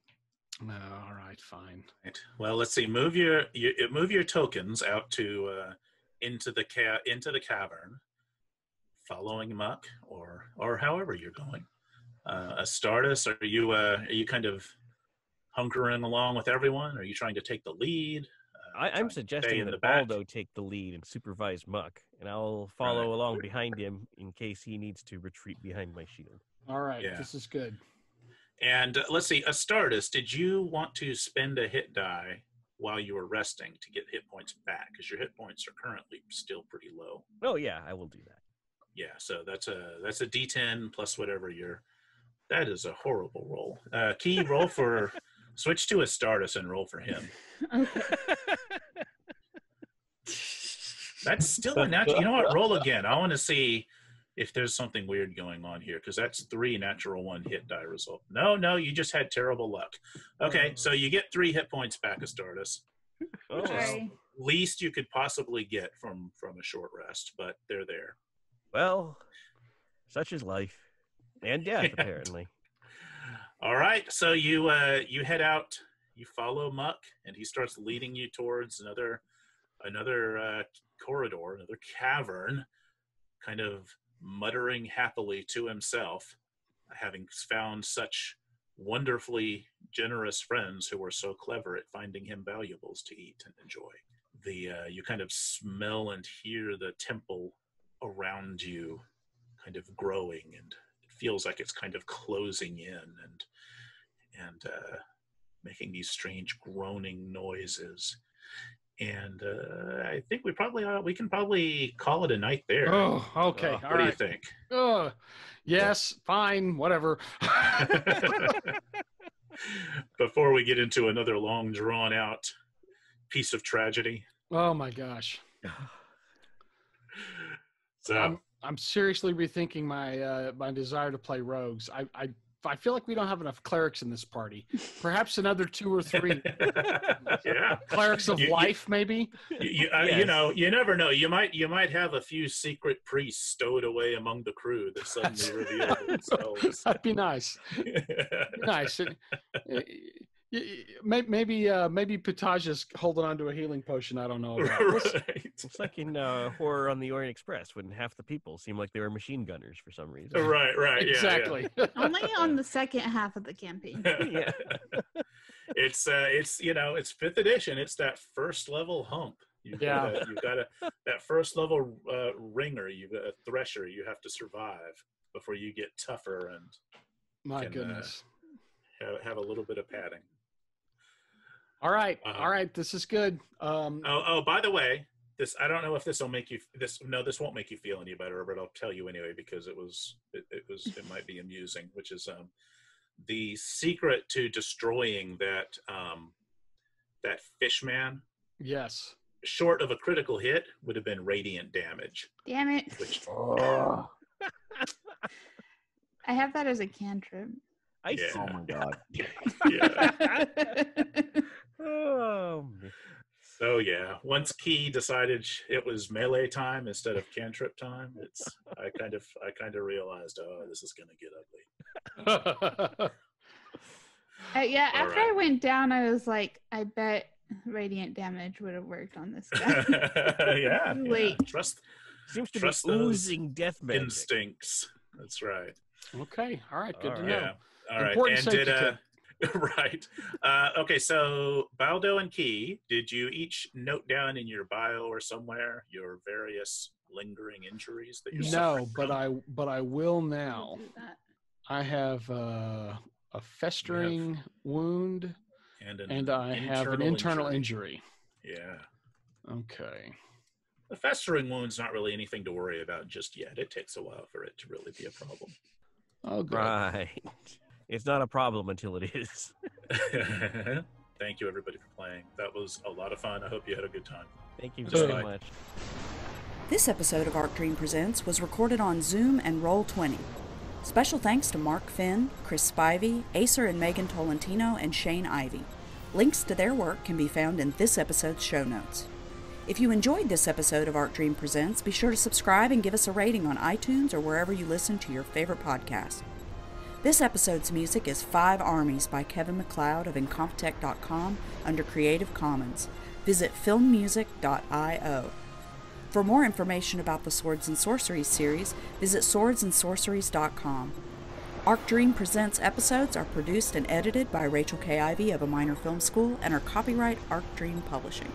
No, all right, fine. Right. Well, let's see. Move your tokens out to into the cavern, following Muck or however you're going. Astartus, are you kind of hunkering along with everyone? Are you trying to take the lead? I'm suggesting that Baldo take the lead and supervise Muck, and I'll follow along behind him in case he needs to retreat behind my shield. All right, This is good. And let's see, Astartus, did you want to spend a hit die while you were resting to get hit points back? Because your hit points are currently still pretty low. Oh yeah, I will do that. Yeah, so that's a D10 plus whatever that is a horrible roll. Key, roll for switch to Astartus and roll for him. Okay. That's still a natural. You know what? Roll again. I want to see if there's something weird going on here, because that's 3 natural 1 hit die result. No, you just had terrible luck. Okay, so you get 3 hit points back, Astartus, which is least you could possibly get from a short rest, but they're there. Well, such is life and death, apparently. All right, so you head out. You follow Muck, and he starts leading you towards another corridor, another cavern, kind of muttering happily to himself, having found such wonderfully generous friends who were so clever at finding him valuables to eat and enjoy. You kind of smell and hear the temple around you kind of growing, and it feels like it's kind of closing in and making these strange groaning noises. And I think we can probably call it a night there. Oh, okay. What do you think? Yes, fine, whatever. Before we get into another long, drawn-out piece of tragedy. Oh my gosh. So I'm seriously rethinking my desire to play rogues. I feel like we don't have enough clerics in this party. Perhaps another 2 or 3 clerics of life, maybe. You never know. You might have a few secret priests stowed away among the crew that suddenly reveal themselves. That'd be nice. Nice. Maybe Pataja's holding on to a healing potion I don't know about. Right. It's like in Horror on the Orient Express when half the people seem like they were machine gunners for some reason. Right. Exactly. Yeah. Only on the second half of the campaign. Yeah. It's 5th edition. It's that first level hump. You've got that first level ringer. You've got a thresher. You have to survive before you get tougher and My goodness. Have a little bit of padding. All right. This is good. By the way, I don't know if this will make you this won't make you feel any better, but I'll tell you anyway because it might be amusing, which is the secret to destroying that fish man. Yes. Short of a critical hit would have been radiant damage. Damn it. I have that as a cantrip. Oh my god. Yeah. Oh. So yeah, once Key decided it was melee time instead of cantrip time, I kind of realized, this is gonna get ugly. After I went down, I was like, I bet radiant damage would have worked on this guy. Yeah. Wait. Trust Seems to trust be those oozing death magic. instincts. That's right. Okay. All right. Good to know. Yeah. All right. Important And safety did tip. right. Okay, so Baldo and Key, did you each note down in your bio or somewhere your various lingering injuries that you're suffering from? but I will now. We'll do that. I have a festering wound, And I have an internal injury. Yeah. Okay. The festering wound's not really anything to worry about just yet. It takes a while for it to really be a problem. Oh, good. Right. It's not a problem until it is. Thank you, everybody, for playing. That was a lot of fun. I hope you had a good time. Thank you That's very right. much. This episode of Arc Dream Presents was recorded on Zoom and Roll20. Special thanks to Mark Finn, Chris Spivey, Aser and Megan Tolentino, and Shane Ivey. Links to their work can be found in this episode's show notes. If you enjoyed this episode of Arc Dream Presents, be sure to subscribe and give us a rating on iTunes or wherever you listen to your favorite podcast. This episode's music is 5 Armies by Kevin MacLeod of Incompetech.com under Creative Commons. Visit filmmusic.io. For more information about the Swords and Sorceries series, visit swordsandsorceries.com. Arc Dream Presents episodes are produced and edited by Rachel K. Ivey of A Minor Film School and are copyright Arc Dream Publishing.